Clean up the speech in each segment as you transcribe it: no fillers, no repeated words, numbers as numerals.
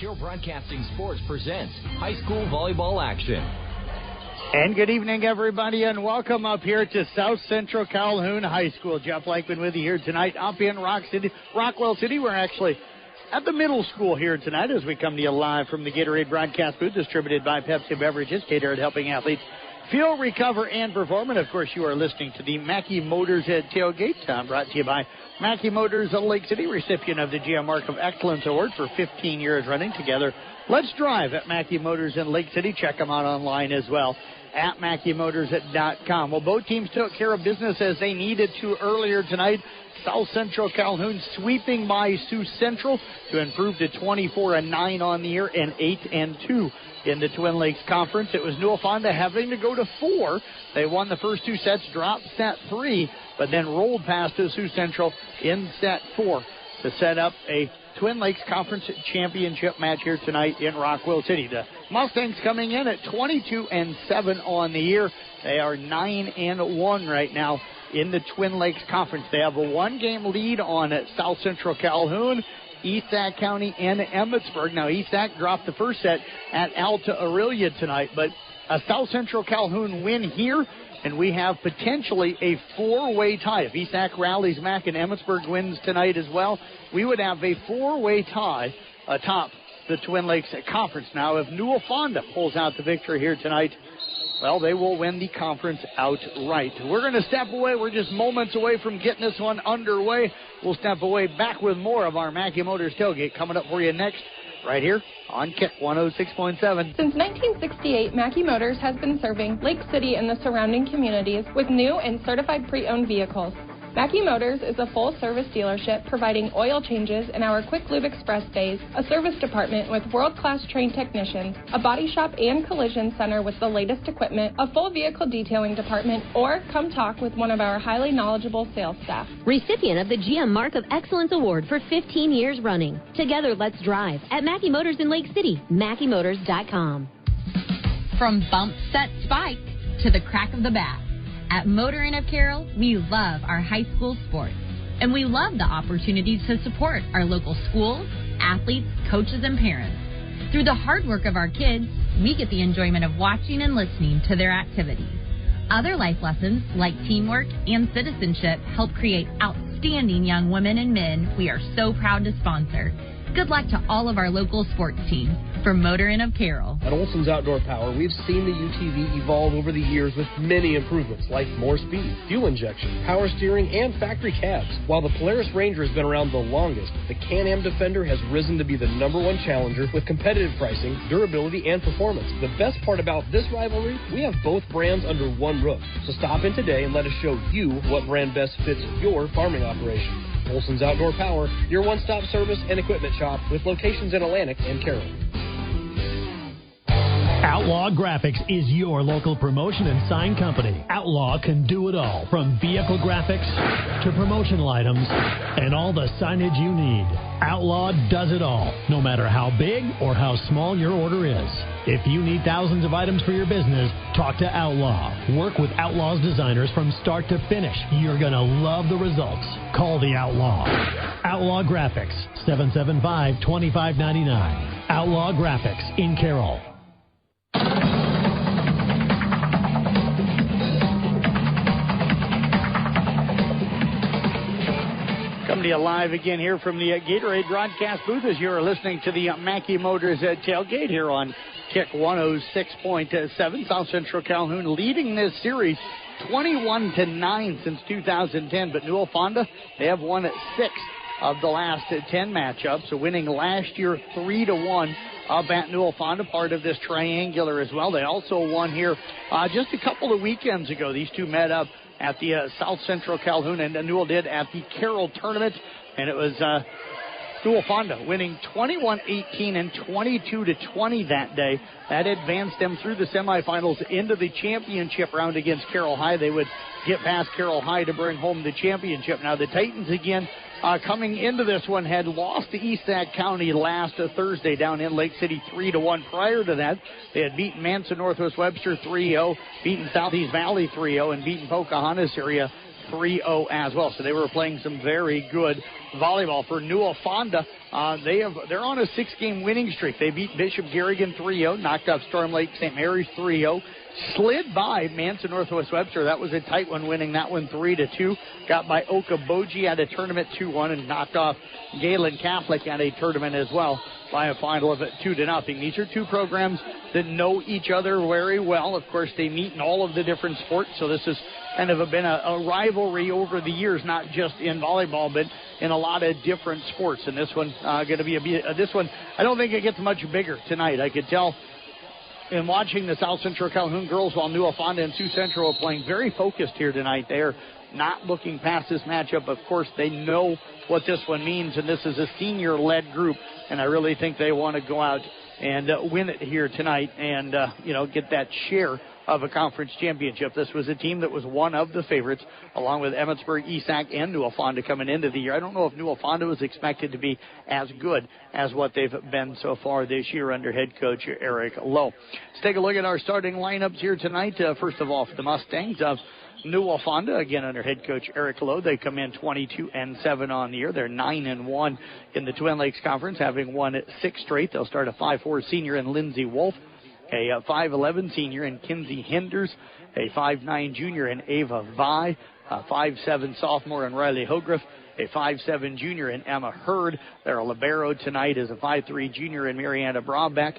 Carroll Broadcasting Sports presents high school volleyball action. And good evening, everybody, and welcome up here to South Central Calhoun High School. Jeff Lakeman with you here tonight up in Rockwell City. We're actually at the middle school here tonight as we come to you live from the Gatorade broadcast booth distributed by Pepsi Beverages. Gatorade helping athletes feel, recover, and perform. And, of course, you are listening to the Mackey Motors at Tailgate, brought to you by Mackey Motors of Lake City, recipient of the GM Mark of Excellence Award for 15 years running together. Let's drive at Mackey Motors in Lake City. Check them out online as well at MackeyMotors.com. Well, both teams took care of business as they needed to earlier tonight. South Central Calhoun sweeping by Sioux Central to improve to 24-9 on the year and 8-2 in the Twin Lakes Conference. It was Newell Fonda having to go to 4. They won the first 2 sets, dropped set 3, but then rolled past to Sioux Central in set 4 to set up a Twin Lakes Conference Championship match here tonight in Rockwell City. The Mustangs coming in at 22-7 on the year. They are 9-1 right now in the Twin Lakes Conference. They have a 1-game lead on South Central Calhoun, East Sac County, and Emmetsburg. Now, East Sac dropped the first set at Alta Aurelia tonight, but a South Central Calhoun win here, and we have potentially a 4-way tie. If East Sac rallies Mac and Emmetsburg wins tonight as well, we would have a 4-way tie atop the Twin Lakes Conference. Now, if Newell Fonda pulls out the victory here tonight, well, they will win the conference outright. We're going to step away. We're just moments away from getting this one underway. We'll step away back with more of our Mackey Motors Tailgate coming up for you next, right here on Kick 106.7. Since 1968, Mackey Motors has been serving Lake City and the surrounding communities with new and certified pre-owned vehicles. Mackey Motors is a full-service dealership providing oil changes in our Quick Lube Express days, a service department with world-class trained technicians, a body shop and collision center with the latest equipment, a full vehicle detailing department, or come talk with one of our highly knowledgeable sales staff. Recipient of the GM Mark of Excellence Award for 15 years running. Together, let's drive at Mackey Motors in Lake City, MackeyMotors.com. From bump, set, spike to the crack of the bat. At Motor Inn of Carroll, we love our high school sports, and we love the opportunity to support our local schools, athletes, coaches, and parents. Through the hard work of our kids, we get the enjoyment of watching and listening to their activities. Other life lessons, like teamwork and citizenship, help create outstanding young women and men we are so proud to sponsor. Good luck to all of our local sports teams. From Motor Inn of Carroll. At Olson's Outdoor Power, we've seen the UTV evolve over the years with many improvements like more speed, fuel injection, power steering, and factory cabs. While the Polaris Ranger has been around the longest, the Can-Am Defender has risen to be the #1 challenger with competitive pricing, durability, and performance. The best part about this rivalry, we have both brands under one roof. So stop in today and let us show you what brand best fits your farming operation. Olson's Outdoor Power, your one-stop service and equipment shop with locations in Atlantic and Carroll. Outlaw Graphics is your local promotion and sign company. Outlaw can do it all, from vehicle graphics to promotional items and all the signage you need. Outlaw does it all, no matter how big or how small your order is. If you need thousands of items for your business, talk to Outlaw. Work with Outlaw's designers from start to finish. You're going to love the results. Call the Outlaw. Outlaw Graphics, 775-2599. Outlaw Graphics in Carroll. Coming to you live again here from the Gatorade broadcast booth as you're listening to the Mackey Motors Tailgate here on Kick 106.7. South Central Calhoun leading this series 21-9 since 2010, but Newell Fonda, they have won 6 of the last 10 matchups, so winning last year 3-1 up at Newell Fonda, part of this triangular as well. They also won here just a couple of weekends ago. These two met up at the South Central Calhoun, and Newell did at the Carroll tournament, and it was Newell Fonda winning 21-18 and 22-20 that day. That advanced them through the semifinals into the championship round against Carroll High. They would get past Carroll High to bring home the championship. Now the Titans again coming into this one had lost to East Sac County last Thursday down in Lake City 3-1. Prior to that, they had beaten Manson Northwest Webster 3-0, beaten Southeast Valley 3-0, and beaten Pocahontas area 3-0 as well. So they were playing some very good volleyball. For Newell Fonda, they're on a 6-game winning streak. They beat Bishop Garrigan 3-0, knocked off Storm Lake St. Mary's 3-0, slid by Manson Northwest Webster. That was a tight one, winning that one 3-2. Got by Okoboji at a tournament 2-1 and knocked off Galen Catholic at a tournament as well by a final of 2-0. These are two programs that know each other very well. Of course, they meet in all of the different sports, so this has kind of been a rivalry over the years, not just in volleyball, but in a lot of different sports. And this one going to be this one. I don't think it gets much bigger tonight. I could tell in watching the South Central Calhoun girls while Newell Fonda and Sioux Central are playing very focused here tonight. They're not looking past this matchup. Of course, they know what this one means, and this is a senior-led group, and I really think they want to go out and win it here tonight and, get that share of a conference championship. This was a team that was one of the favorites, along with Emmetsburg, ESAC, and Newell Fonda coming into the year. I don't know if Newell Fonda was expected to be as good as what they've been so far this year under head coach Eric Lowe. Let's take a look at our starting lineups here tonight. First of all, for the Mustangs of Newell Fonda, again under head coach Eric Lowe, they come in 22-7 on the year. They're 9-1 in the Twin Lakes Conference, having won 6 straight. They'll start a 5'4" senior in Lindsey Wolf, a 5'11" senior in Kinsey Hinders, a 5'9" junior in Ava Vi, a 5'7" sophomore in Riley Hogriff, a 5'7" junior in Emma Hurd. Their libero tonight is a 5'3" junior in Mariana Brabeck.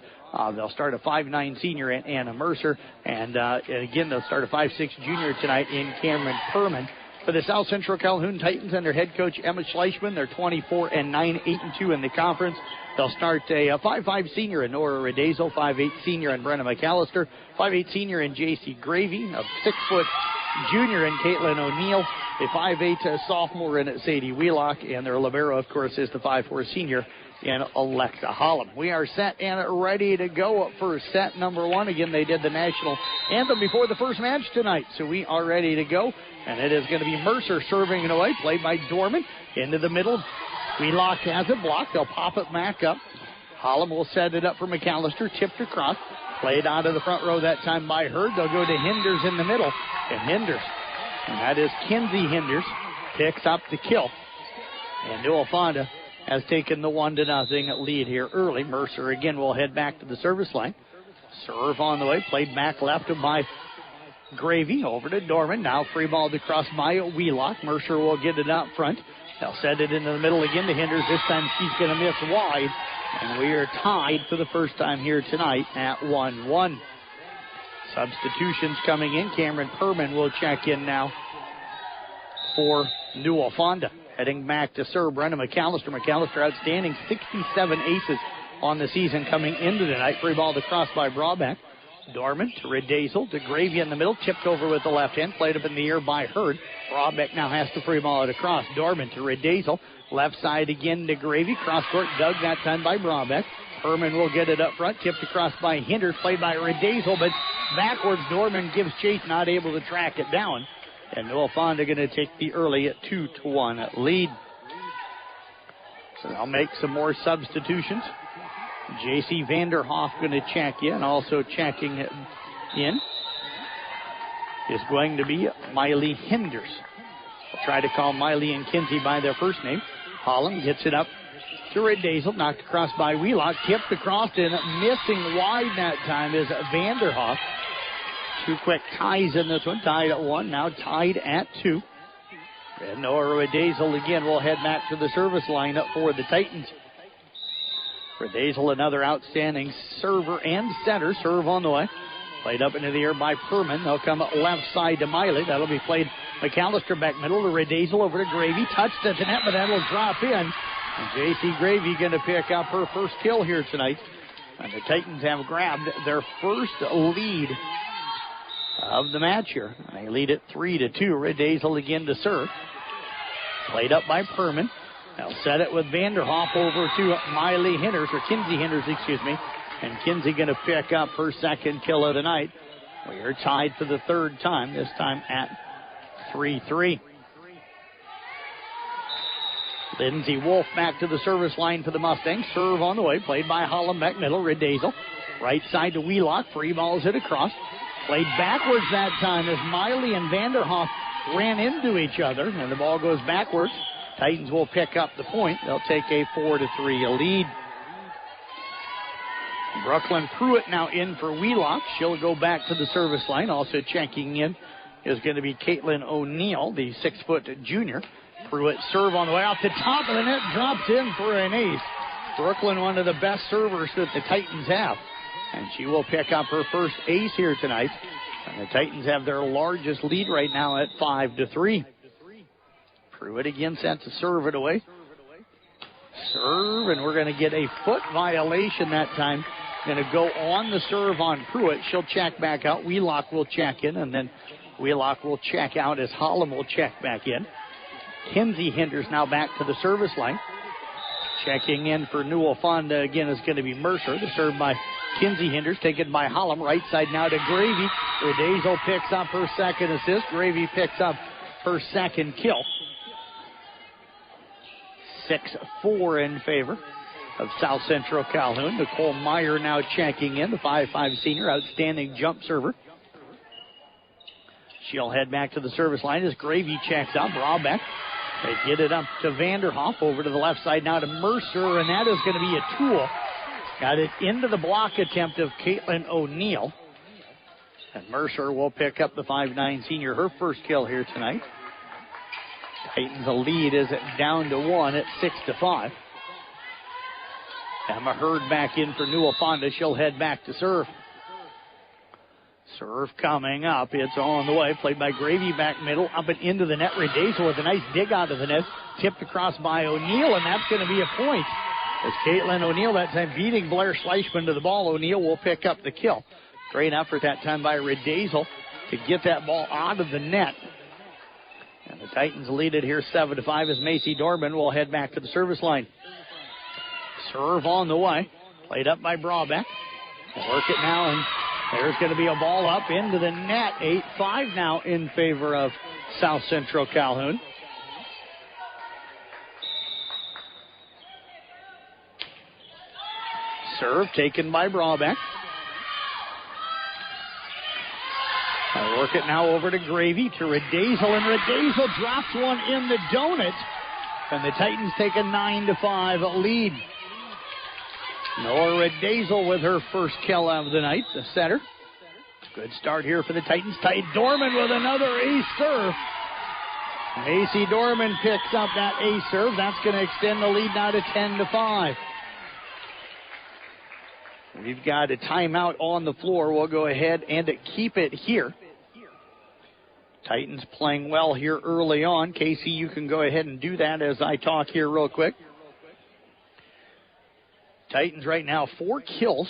They'll start a 5'9" senior in Anna Mercer, and again they'll start a 5'6" junior tonight in Cameron Perman. For the South Central Calhoun Titans under head coach Emma Schleichman, they're 24-9, 8-2 in the conference. They'll start a 5'5" senior in Nora Redazel, 5'8" senior in Brenna McAllister, 5'8" senior in J.C. Gravy, a 6' junior in Caitlin O'Neill, a 5'8" sophomore in Sadie Wheelock, and their libero, of course, is the 5'4" senior in Alexa Hollum. We are set and ready to go for set number 1. Again, they did the national anthem before the first match tonight, so we are ready to go. And it is going to be Mercer serving it away, played by Dorman into the middle. Wheelock has it blocked. They'll pop it back up. Hollum will set it up for McAllister, tipped across, played out of the front row that time by Hurd. They'll go to Hinders in the middle, and that is Kinsey Hinders, picks up the kill. And Newell Fonda has taken the 1-0 lead here early. Mercer again will head back to the service line. Serve on the way, played back left by Gravy, over to Dorman. Now free ball across by Wheelock. Mercer will get it out front. They'll set it into the middle again to Hinders. This time she's going to miss wide. And we are tied for the first time here tonight at 1-1. Substitutions coming in. Cameron Perman will check in now for Newell Fonda. Heading back to serve, Brenna McAllister. McAllister outstanding, 67 aces on the season coming into tonight. Free ball across by Brabeck. Dorman to Redazel to Gravy in the middle. Tipped over with the left hand. Played up in the air by Hurd. Brabeck now has to free ball it across. Dorman to Redazel. Left side again to Gravy. Cross court dug that time by Brabeck. Herman will get it up front. Tipped across by Hinders. Played by Redazel, but backwards Dorman gives chase. Not able to track it down. And Newell Fonda going to take the early 2-1 lead. So they'll make some more substitutions. J.C. Vanderhoff going to check in. Also checking in is going to be Miley Hinders. We'll try to call Miley and Kinsey by their first name. Hollum gets it up to Redazel. Knocked across by Wheelock. Tipped across and missing wide that time is Vanderhoff. 2 quick ties in this one. Tied at 1. Now tied at 2. And Nora Redazel again will head back to the service lineup for the Titans. Redazel, another outstanding server and center. Serve on the way. Played up into the air by Perman. They'll come left side to Miley. That'll be played McAllister back middle to Redazel over to Gravy. Touched at the net, but that'll drop in. And J.C. Gravy going to pick up her first kill here tonight. And the Titans have grabbed their first lead of the match here. They lead it 3-2. Redazel again to serve. Played up by Perman. They'll set it with Vanderhoff over to Miley Hinders, or Kinsey Hinders, excuse me. And Kinsey going to pick up her second kill of the night. We are tied for the third time, this time at 3-3. Lindsey Wolf back to the service line for the Mustangs. Serve on the way, played by Hollum back middle, Redazel. Right side to Wheelock, free balls it across. Played backwards that time as Miley and Vanderhoff ran into each other, and the ball goes backwards. Titans will pick up the point. They'll take a 4-3 lead. Brooklyn Pruitt now in for Wheelock. She'll go back to the service line. Also checking in is going to be Caitlin O'Neill, the 6-foot junior. Pruitt serve on the way off the top of the net, drops in for an ace. Brooklyn, one of the best servers that the Titans have. And she will pick up her first ace here tonight. And the Titans have their largest lead right now at 5-3. Pruitt again sent to serve it away. Serve, and we're going to get a foot violation that time. Going to go on the serve on Pruitt. She'll check back out. Wheelock will check in, and then Wheelock will check out as Hollum will check back in. Kinsey Hinders now back to the service line. Checking in for Newell Fonda again is going to be Mercer. The serve by Kinsey Hinders, taken by Hollum. Right side now to Gravy. Redazo picks up her second assist. Gravy picks up her second kill. 6-4 in favor of South Central Calhoun. Nicole Meyer now checking in, the 5'5 senior, outstanding jump server. She'll head back to the service line as Gravy checks out. Braubeck. They get it up to Vanderhoff, over to the left side now to Mercer, and that is going to be a tool. Got it into the block attempt of Caitlin O'Neill. And Mercer will pick up the 5'9 senior, her first kill here tonight. Titans, the lead is down to 1 at 6-5. Emma Hurd back in for Newell Fonda. She'll head back to serve. Serve coming up. It's on the way. Played by Gravy back middle. Up and into the net. Redazo with a nice dig out of the net. Tipped across by O'Neill, and that's going to be a point. As Caitlin O'Neill that time beating Blair Schleichman to the ball. O'Neill will pick up the kill. Great effort that time by Redazo to get that ball out of the net. And the Titans lead it here 7-5 as Macy Dorman will head back to the service line. Serve on the way. Played up by Braubeck. Work it now, and there's going to be a ball up into the net. 8-5 now in favor of South Central Calhoun. Serve taken by Braubeck. I work it now over to Gravy, to Redazo, and Redazo drops one in the donut. And the Titans take a 9-5 lead. Noah Redazo with her first kill of the night, the setter. Good start here for the Titans. Ty Dorman with another ace serve. Macy Dorman picks up that ace serve. That's going to extend the lead now to 10-5. We've got a timeout on the floor. We'll go ahead and keep it here. Titans playing well here early on. Casey, you can go ahead and do that as I talk here real quick. Titans right now 4 kills.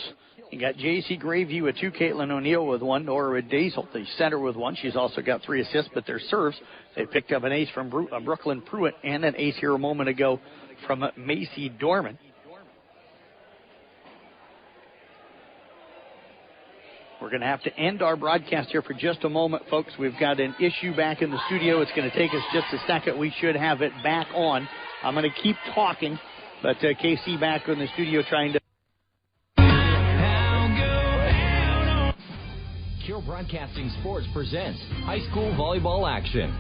You got J.C. Gravy with 2, Caitlin O'Neill with 1, Nora Redazo, the center, with 1. She's also got 3 assists, but their serves, they picked up an ace from Brooklyn Pruitt and an ace here a moment ago from Macy Dorman. We're going to have to end our broadcast here for just a moment, folks. We've got an issue back in the studio. It's going to take us just a second. We should have it back on. I'm going to keep talking, but KC back in the studio trying to... Pure Broadcasting Sports presents high school volleyball action.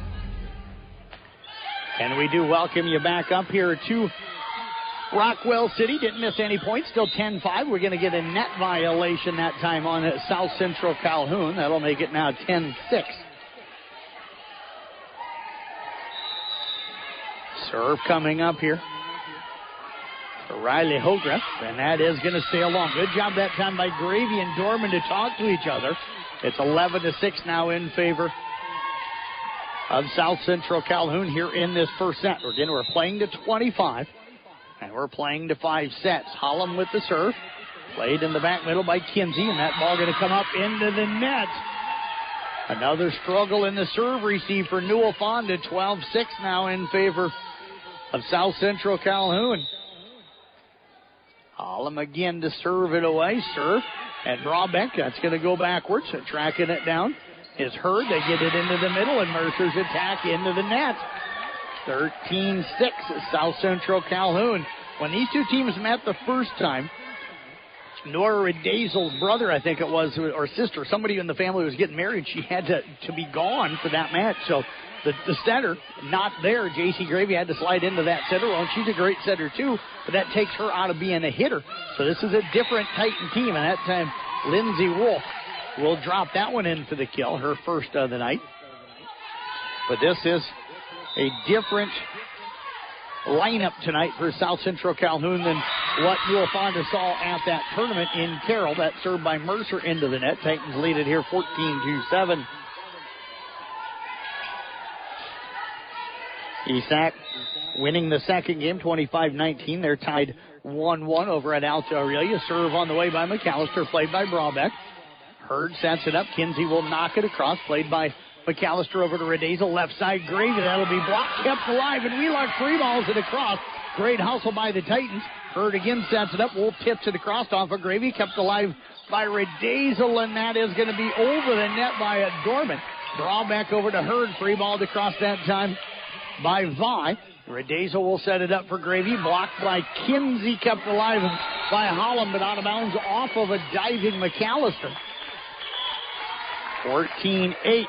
And we do welcome you back up here to Rockwell City. Didn't miss any points. Still 10-5. We're going to get a net violation that time on South Central Calhoun. That'll make it now 10-6. Serve coming up here for Riley Hogreff, and that is going to sail along. Good job that time by Gravy and Dorman to talk to each other. It's 11-6 now in favor of South Central Calhoun here in this first set. Again, we're playing to 25, and we're playing to 5 sets. Hollum with the serve. Played in the back middle by Kinsey, and that ball going to come up into the net. Another struggle in the serve receive for Newell Fonda. 12-6 now in favor of South Central Calhoun. Hollum again to serve it away. Serve. And Braubeck, that's going to go backwards. So tracking it down is Hurd. They get it into the middle, and Mercer's attack into the net. 13-6 South Central Calhoun. When these two teams met the first time, Nora Redazo's brother, I think it was, or sister, somebody in the family was getting married. She had to be gone for that match. So the center not there. J.C. Gravy had to slide into that center role, and she's a great setter too, but that takes her out of being a hitter. So this is a different Titan team, and that time Lindsay Wolf will drop that one in for the kill, her first of the night. But this is a different lineup tonight for South Central Calhoun than what Newell Fonda saw at that tournament in Carroll. That served by Mercer into the net. Titans lead it here 14-7. Esac winning the second game 25-19. They're tied 1-1 over at Alta Aurelia. Serve on the way by McAllister, played by Braubeck. Hurd sets it up. Kinsey will knock it across, played by McAllister over to Redazel. Left side, Gravy. That'll be blocked, kept alive, and Wheelock free balls it across. Great hustle by the Titans. Hurd again sets it up. Wolf tips it across off of Gravy. Kept alive by Redazel, and that is going to be over the net by a Dorman. Braubeck over to Hurd. Free balled across that time by Vi. Redazel will set it up for Gravy. Blocked by Kinsey. Kept alive by Holland, but out of bounds off of a diving McAllister. 14-8.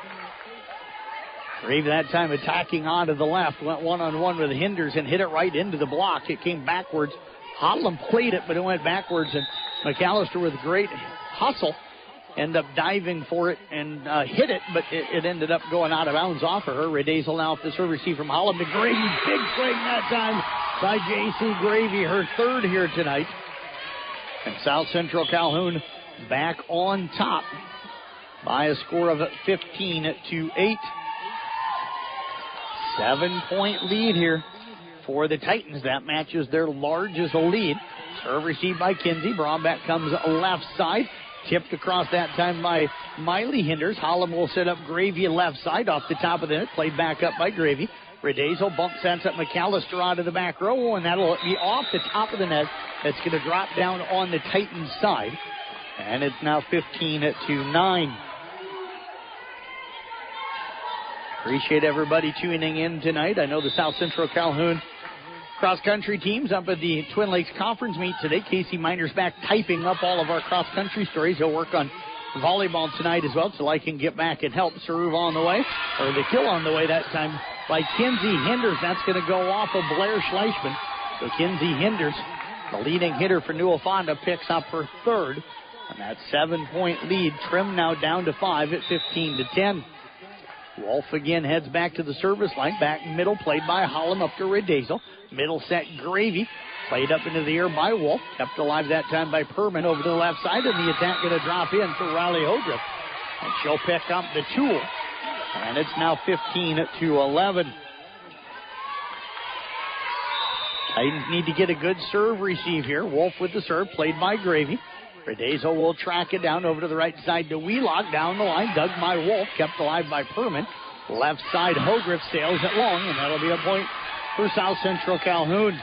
Gravy that time attacking onto the left. Went one-on-one with Hinders and hit it right into the block. It came backwards. Holland played it, but it went backwards. And McAllister with great hustle ended up diving for it and hit it, but it ended up going out of bounds off of her. Redazel now off the serve receive from Holland to Gravy. Big swing that time by J.C. Gravy, her third here tonight. And South Central Calhoun back on top by a score of 15-8. 7-point lead here for the Titans. That matches their largest lead. Serve received by Kinsey. Braubeck comes left side. Tipped across that time by Miley Hinders. Holland will set up Gravy left side off the top of the net. Played back up by Gravy. Redazel bump sets up McAllister out of the back row, and that'll be off the top of the net. That's going to drop down on the Titans side. And it's now 15-9. Appreciate everybody tuning in tonight. I know the South Central Calhoun cross-country teams up at the Twin Lakes Conference meet today. Casey Miner's back typing up all of our cross-country stories. He'll work on volleyball tonight as well, so I can get back and help. Serve on the way, or the kill on the way that time by Kinsey Hinders. That's going to go off of Blair Schleichman. So Kinsey Hinders, the leading hitter for Newell Fonda, picks up her third. And that 7-point lead trimmed now down to 5 at 15-10. Wolf again heads back to the service line. Back middle, played by Holland up to Redazel. Middle set, Gravy. Played up into the air by Wolf. Kept alive that time by Perman over to the left side. And the attack going to drop in for Riley Hodriff. And she'll pick up the tool. And it's now 15-11. Titans need to get a good serve receive here. Wolf with the serve, played by Gravy. Redazel will track it down over to the right side to Wheelock. Down the line, dug by Wolf, kept alive by Perman. Left side, Hodriff sails it long, and that'll be a point for South Central Calhoun.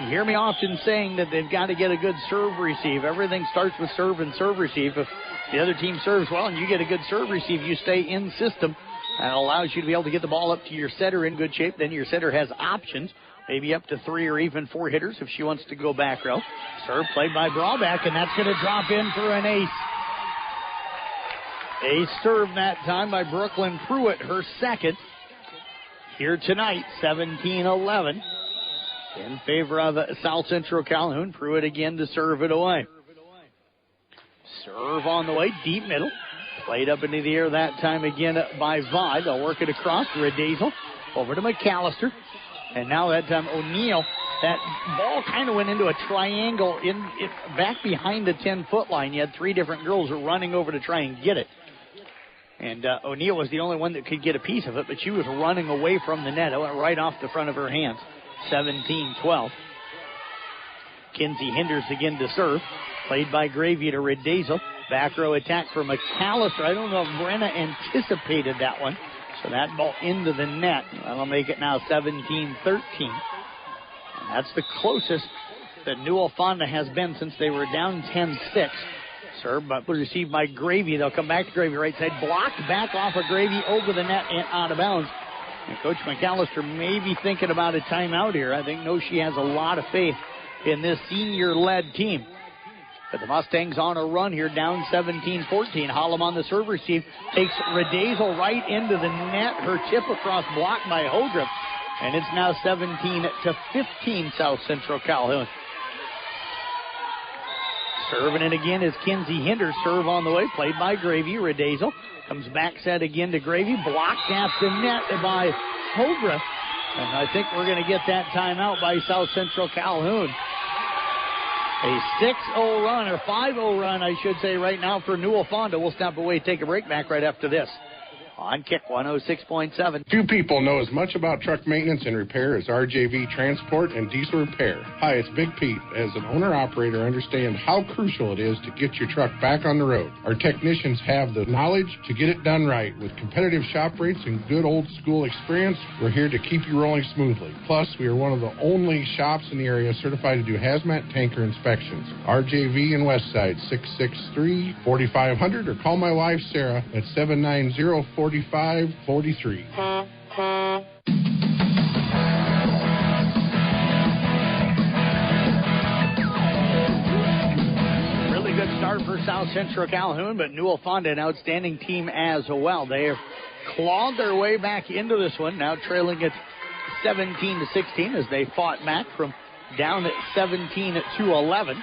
You hear me often saying that they've got to get a good serve receive. Everything starts with serve and serve receive. If the other team serves well and you get a good serve receive, you stay in system. That allows you to be able to get the ball up to your setter in good shape. Then your setter has options. Maybe up to 3 or even 4 hitters if she wants to go back row. Serve played by Braubeck, and that's going to drop in for an ace. Ace serve that time by Brooklyn Pruitt, her second. Here tonight, 17-11. In favor of South Central Calhoun. Pruitt again to serve it away. Serve on the way, deep middle. Played up into the air that time again by Vi. They'll work it across to Redazel. Over to McAllister. And now that time O'Neill, that ball kind of went into a triangle back behind the 10-foot line. You had 3 different girls running over to try and get it. And O'Neill was the only one that could get a piece of it, but she was running away from the net. It went right off the front of her hands. 17-12. Kinsey Hinders again to serve. Played by Gravy to Redazel. Back row attack for McAllister. I don't know if Brenna anticipated that one. So that ball into the net. That'll make it now 17-13. And that's the closest that Newell Fonda has been since they were down 10-6. Serve but received by Gravy. They'll come back to Gravy right side. Blocked back off of Gravy over the net and out of bounds. And Coach McAllister may be thinking about a timeout here. I think she has a lot of faith in this senior-led team. But the Mustangs on a run here, down 17-14. Hollum on the serve receive, takes Redazel right into the net. Her tip across blocked by Holdrup. And it's now 17-15 South Central Calhoun. Serving it again is Kinsey Hinders. Serve on the way, played by Gravy. Redazel comes back set again to Gravy. Blocked at the net by Holdrup. And I think we're going to get that timeout by South Central Calhoun. A 6-0 run, or 5-0 run, I should say, right now for Newell Fonda. We'll step away, take a break, back right after this. On Kick 106.7. Few people know as much about truck maintenance and repair as RJV Transport and Diesel Repair. Hi, it's Big Pete. As an owner-operator, I understand how crucial it is to get your truck back on the road. Our technicians have the knowledge to get it done right. With competitive shop rates and good old-school experience, we're here to keep you rolling smoothly. Plus, we are one of the only shops in the area certified to do hazmat tanker inspections. RJV in Westside, 663-4500, or call my wife, Sarah, at 790-4543. Really good start for South Central Calhoun, but Newell Fonda, an outstanding team as well. They have clawed their way back into this one, now trailing it 17-16 as they fought back from down at 17-11.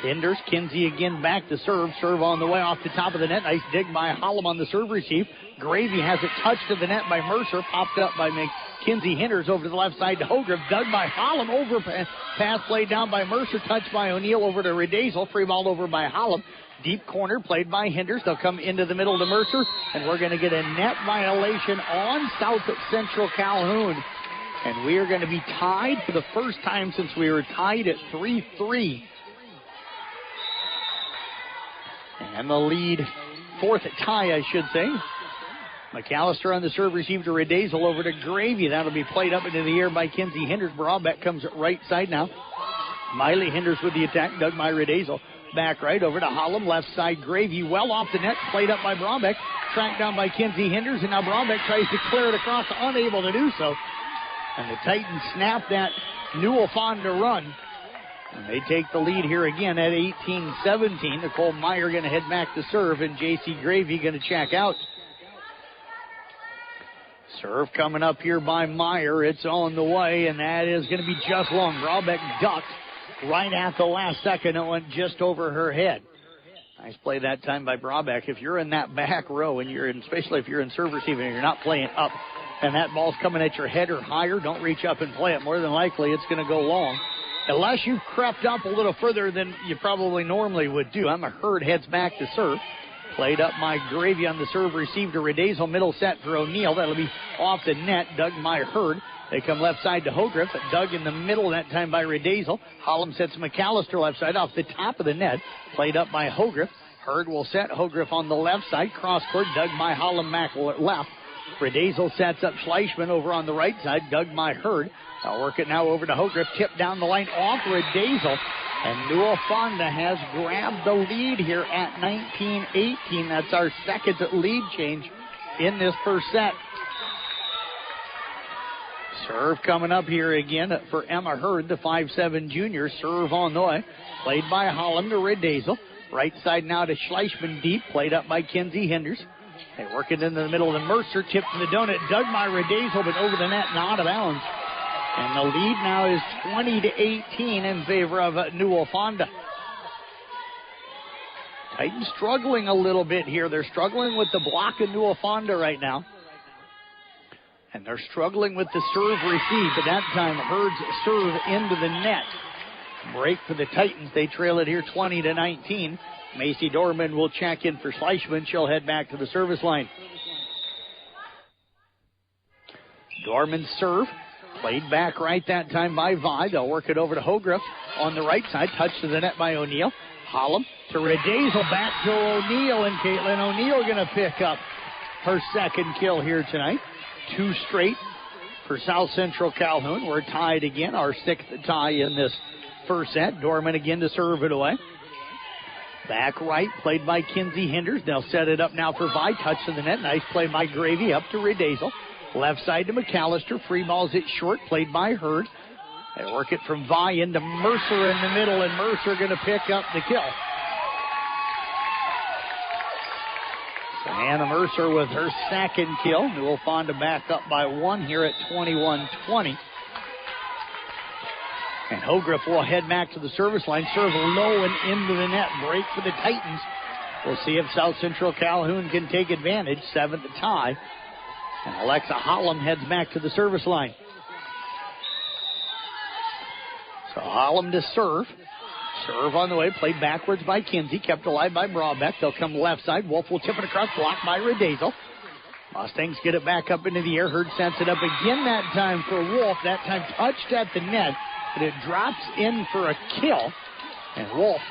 Hinders, Kinsey again back to serve. Serve on the way off the top of the net. Nice dig by Hollum on the serve receive. Gravy has it touched to the net by Mercer. Popped up by Kinsey Hinders over to the left side to Hogrove. Dug by Hollum. Over pass played down by Mercer. Touched by O'Neill over to Redazel. Free ball over by Hollum. Deep corner played by Hinders. They'll come into the middle to Mercer. And we're going to get a net violation on South Central Calhoun. And we are going to be tied for the first time since we were tied at 3-3. And the lead, fourth tie, I should say. McAllister on the serve, received to Redazel over to Gravy. That'll be played up into the air by Kinsey Hinders. Brabeck comes right side now. Miley Hinders with the attack, dug by Redazel. Back right over to Hollum, left side Gravy, well off the net, played up by Brabeck. Tracked down by Kinsey Hinders, and now Brabeck tries to clear it across, unable to do so. And the Titans snap that Newell Fonda run. And they take the lead here again at 18-17. Nicole Meyer going to head back to serve, and J.C. Gravy going to check out. Serve coming up here by Meyer. It's on the way, and that is going to be just long. Brabeck ducked right at the last second. It went just over her head. Nice play that time by Brabeck. If you're in that back row, and you're in, especially if you're in serve receiving and you're not playing up, and that ball's coming at your head or higher, don't reach up and play it. More than likely, it's going to go long. Unless you've crept up a little further than you probably normally would do. Emma Hurd heads back to serve. Played up by Gravy on the serve, received to Redazel. Middle set for O'Neill. That'll be off the net. Dug by Hurd. They come left side to Hogriff. Dug in the middle that time by Redazel. Hollum sets McAllister left side off the top of the net. Played up by Hogriff. Hurd will set Hogriff on the left side. Cross court. Dug by Hollum back left. Redazel sets up Schleichman over on the right side. Dug by Hurd. I'll work it now over to Hogriff. Tip down the line off Redazel. And Newell Fonda has grabbed the lead here at 19-18. That's our second lead change in this first set. Serve coming up here again for Emma Hurd, the 5'7 junior. Serve on the way. Played by Hollum to Redazel. Right side now to Schleichman deep. Played up by Kinsey Hinders. They work it into the middle of the Mercer. Tipped to the donut. Dug by Redazel, but over the net and out of bounds. And the lead now is 20-18 in favor of Newell Fonda. Titans struggling a little bit here. They're struggling with the block of Newell Fonda right now. And they're struggling with the serve receive, but that time Hurd's serve into the net. Break for the Titans. They trail it here 20-19. Macy Dorman will check in for Schleichman. She'll head back to the service line. Dorman's serve. Played back right that time by Vi. They'll work it over to Hogriff on the right side. Touch to the net by O'Neill. Hollum to Redazel. Back to O'Neill. And Caitlin O'Neill going to pick up her second kill here tonight. 2 straight for South Central Calhoun. We're tied again. Our 6th tie in this first set. Dorman again to serve it away. Back right. Played by Kinsey Hinders. They'll set it up now for Vi. Touch to the net. Nice play by Gravy up to Redazel. Left side to McAllister. Free balls it short. Played by Hurd. They work it from Vayan to Mercer in the middle, and Mercer going to pick up the kill. So Hannah Mercer with her second kill. Newell Fonda back up by 1 here at 21-20. And Hogriff will head back to the service line. Serve low and into the net. Break for the Titans. We'll see if South Central Calhoun can take advantage. 7th tie. And Alexa Hollum heads back to the service line. So Hollum to serve. Serve on the way. Played backwards by Kinsey. Kept alive by Brabeck. They'll come left side. Wolf will tip it across. Blocked by Redazel. Mustangs get it back up into the air. Hurd sends it up again that time for Wolf. That time touched at the net. But it drops in for a kill. And Wolf,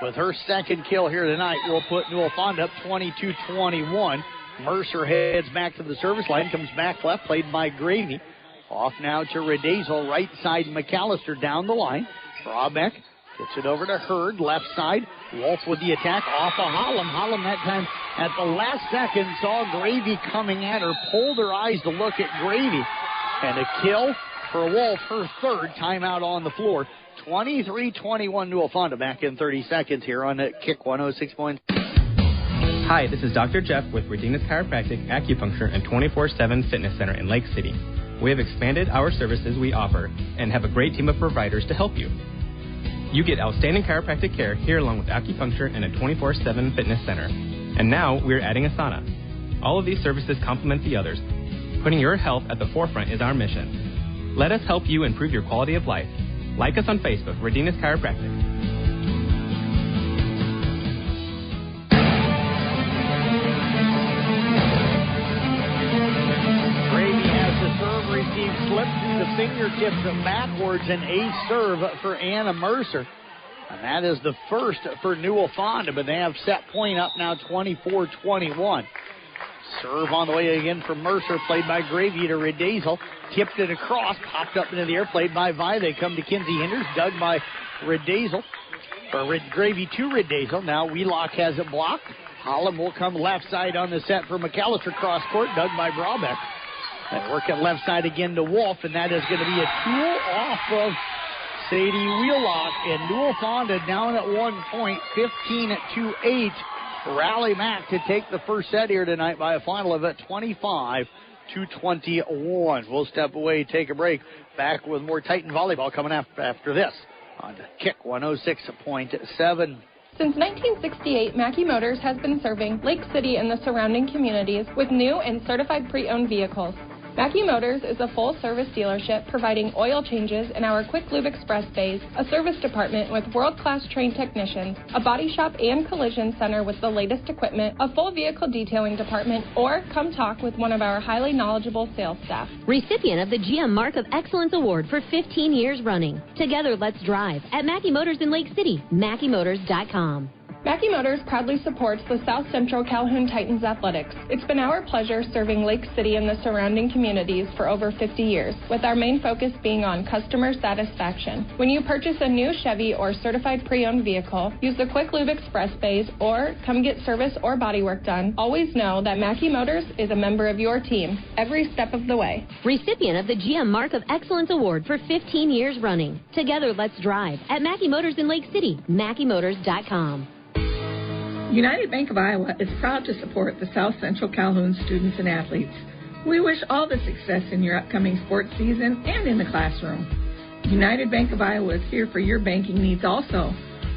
with her second kill here tonight, will put Newell Fonda up 22-21. Mercer heads back to the service line. Comes back left. Played by Gravy. Off now to Redazel. Right side McAllister down the line. Brabeck gets it over to Hurd. Left side. Wolf with the attack off of Hollum. Hollum that time at the last second saw Gravy coming at her. Pulled her eyes to look at Gravy. And a kill for Wolf, her third timeout on the floor. 23-21 Newell Fonda. Back in 30 seconds here on Kick 106 points. Hi, this is Dr. Jeff with Redeemus Chiropractic, Acupuncture, and 24/7 Fitness Center in Lake City. We have expanded our services we offer and have a great team of providers to help you. You get outstanding chiropractic care here along with acupuncture and a 24/7 fitness center. And now we're adding a sauna. All of these services complement the others. Putting your health at the forefront is our mission. Let us help you improve your quality of life. Like us on Facebook, Redeemus Chiropractic. Slips through the fingertips and backwards, an ace serve for Anna Mercer. And that is the first for Newell Fonda, but they have set point up now 24-21. Serve on the way again from Mercer, played by Gravy to Redazel. Tipped it across, popped up into the air, played by Vi. They come to Kinsey Hinders, dug by Redazel. Or Gravy to Redazel. Now Wheelock has it blocked. Hollum will come left side on the set for McAllister, cross court, dug by Brabeck. They work it left side again to Wolf, and that is going to be a tool off of Sadie Wheelock. And Newell Fonda down at 1 point, 15-8. Rally back to take the first set here tonight by a final of 25-21. We'll step away, take a break. Back with more Titan volleyball coming after this on Kick 106.7. Since 1968, Mackey Motors has been serving Lake City and the surrounding communities with new and certified pre-owned vehicles. Mackey Motors is a full-service dealership providing oil changes in our Quick Lube Express bays, a service department with world-class trained technicians, a body shop and collision center with the latest equipment, a full vehicle detailing department, or come talk with one of our highly knowledgeable sales staff. Recipient of the GM Mark of Excellence Award for 15 years running. Together, let's drive at Mackey Motors in Lake City, MackeyMotors.com. Mackey Motors proudly supports the South Central Calhoun Titans athletics. It's been our pleasure serving Lake City and the surrounding communities for over 50 years, with our main focus being on customer satisfaction. When you purchase a new Chevy or certified pre-owned vehicle, use the Quick Lube Express bays, or come get service or body work done, always know that Mackey Motors is a member of your team every step of the way. Recipient of the GM Mark of Excellence Award for 15 years running. Together, let's drive at Mackey Motors in Lake City, MackeyMotors.com. United Bank of Iowa is proud to support the South Central Calhoun students and athletes. We wish all the success in your upcoming sports season and in the classroom. United Bank of Iowa is here for your banking needs also.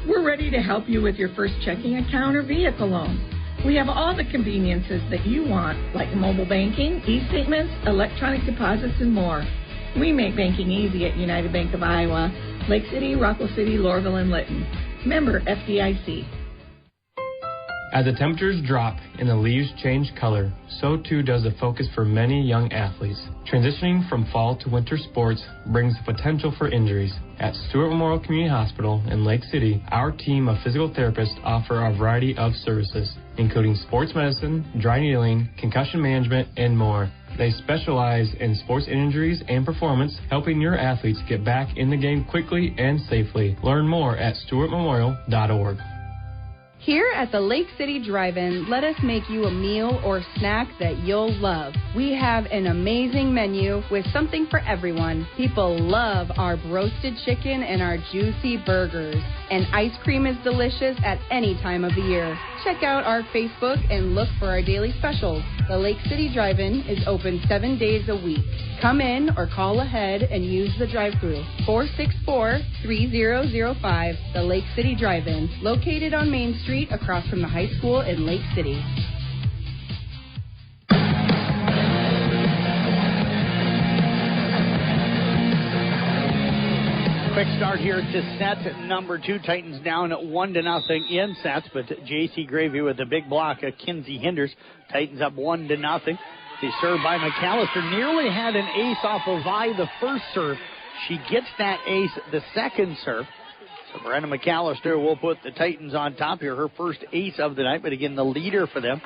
We're ready to help you with your first checking account or vehicle loan. We have all the conveniences that you want, like mobile banking, e-statements, electronic deposits, and more. We make banking easy at United Bank of Iowa, Lake City, Rockwell City, Lorville, and Lytton. Member FDIC. As the temperatures drop and the leaves change color, so too does the focus for many young athletes. Transitioning from fall to winter sports brings the potential for injuries. At Stewart Memorial Community Hospital in Lake City, our team of physical therapists offer a variety of services, including sports medicine, dry needling, concussion management, and more. They specialize in sports injuries and performance, helping your athletes get back in the game quickly and safely. Learn more at stewartmemorial.org. Here at the Lake City Drive-In, let us make you a meal or snack that you'll love. We have an amazing menu with something for everyone. People love our roasted chicken and our juicy burgers. And ice cream is delicious at any time of the year. Check out our Facebook and look for our daily specials. The Lake City Drive-In is open 7 days a week. Come in or call ahead and use the drive-thru. 464-3005, the Lake City Drive-In, located on Main Street across from the high school in Lake City. Quick start here to set number 2. Titans down at 1-0 in sets, but J.C. Gravy with a big block of Kinsey Hinders. Titans up 1-0. They serve by McAllister. Nearly had an ace off of Vi the first serve. She gets that ace the second serve. So Brenna McAllister will put the Titans on top here. Her first ace of the night, but again, the leader for them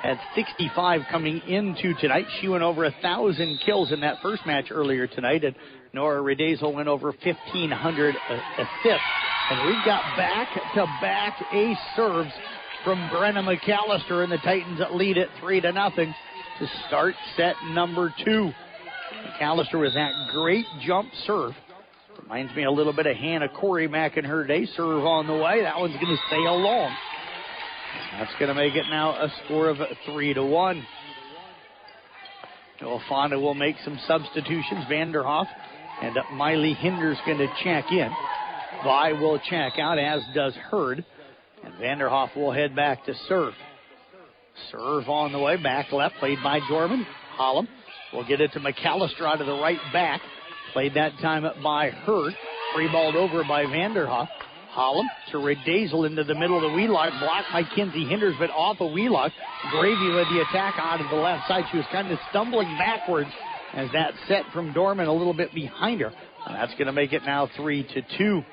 at 65 coming into tonight. She went over 1,000 kills in that first match earlier tonight, and Nora Redazel went over 1,500 assists. And we've got back-to-back ace serves from Brenna McAllister, and the Titans lead it 3-0 to start set number 2. McAllister with that great jump serve. Reminds me a little bit of Hannah Corey back in her day. Serve on the way. That one's going to sail long. That's going to make it now a score of 3-1. Noah Fonda will make some substitutions. Vanderhoff and Miley Hinders going to check in. Vi will check out, as does Hurd. And Vanderhoff will head back to serve. Serve on the way, back left, played by Dorman. Hollum will get it to McAllister out of the right back. Played that time by Hurd. Free balled over by Vanderhoff. Hollum to Redazel into the middle of the Wheelock. Blocked by Kinsey Hinders, but off of Wheelock. Gravy with the attack out of the left side. She was kind of stumbling backwards as that set from Dorman a little bit behind her. And that's going to make it now 3-2.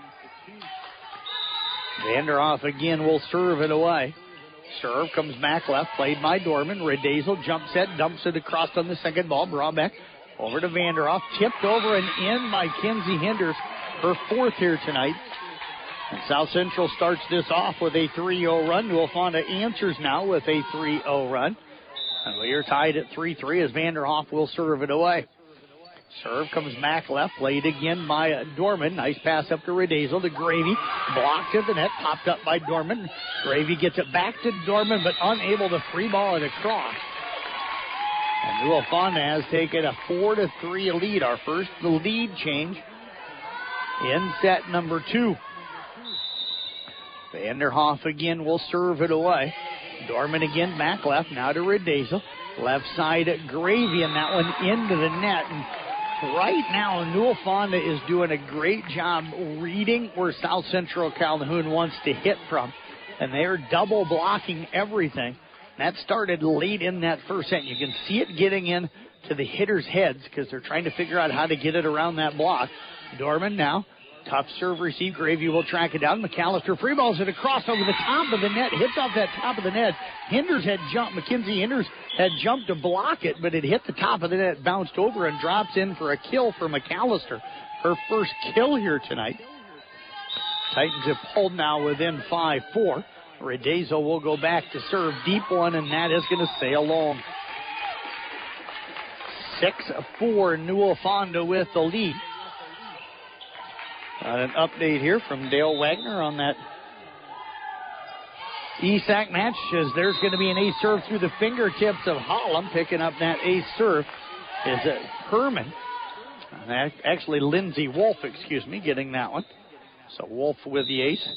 Vanderhoff again will serve it away. Serve comes back left, played by Dorman. Redazel jump set, dumps it across on the second ball. Brabeck over to Vanderhoff. Tipped over and in by Kinsey Hinders. Her fourth here tonight. And South Central starts this off with a 3-0 run. Newell Fonda answers now with a 3-0 run. And we are tied at 3-3 as Vanderhoff will serve it away. Serve comes back left, played again by Dorman. Nice pass up to Redazel to Gravy. Blocked at the net, popped up by Dorman. Gravy gets it back to Dorman, but unable to free ball it across. And Newell Fonda has taken a 4-3 lead. Our first lead change in set number 2. Vanderhoff again will serve it away. Dorman again back left, now to Redazel. Left side Gravy, and that one into the net. And right now, Newell Fonda is doing a great job reading where South Central Calhoun wants to hit from. And they're double blocking everything. That started late in that first set. You can see it getting in to the hitters' heads because they're trying to figure out how to get it around that block. Dorman now. Tough serve receive. Gravy will track it down. McAllister free balls it across over the top of the net. Hits off that top of the net. Hinders had jumped. Mackenzie Hinders had jumped to block it, but it hit the top of the net, bounced over, and drops in for a kill for McAllister. Her first kill here tonight. Titans have pulled now within 5-4. Redazel will go back to serve. Deep one, and that is going to sail long. 6-4, Newell Fonda with the lead. An update here from Dale Wagner on that ESAC match, as there's going to be an ace serve through the fingertips of Hollum. Picking up that ace serve is Herman. Actually, Lindsey Wolf, getting that one. So Wolf with the ace.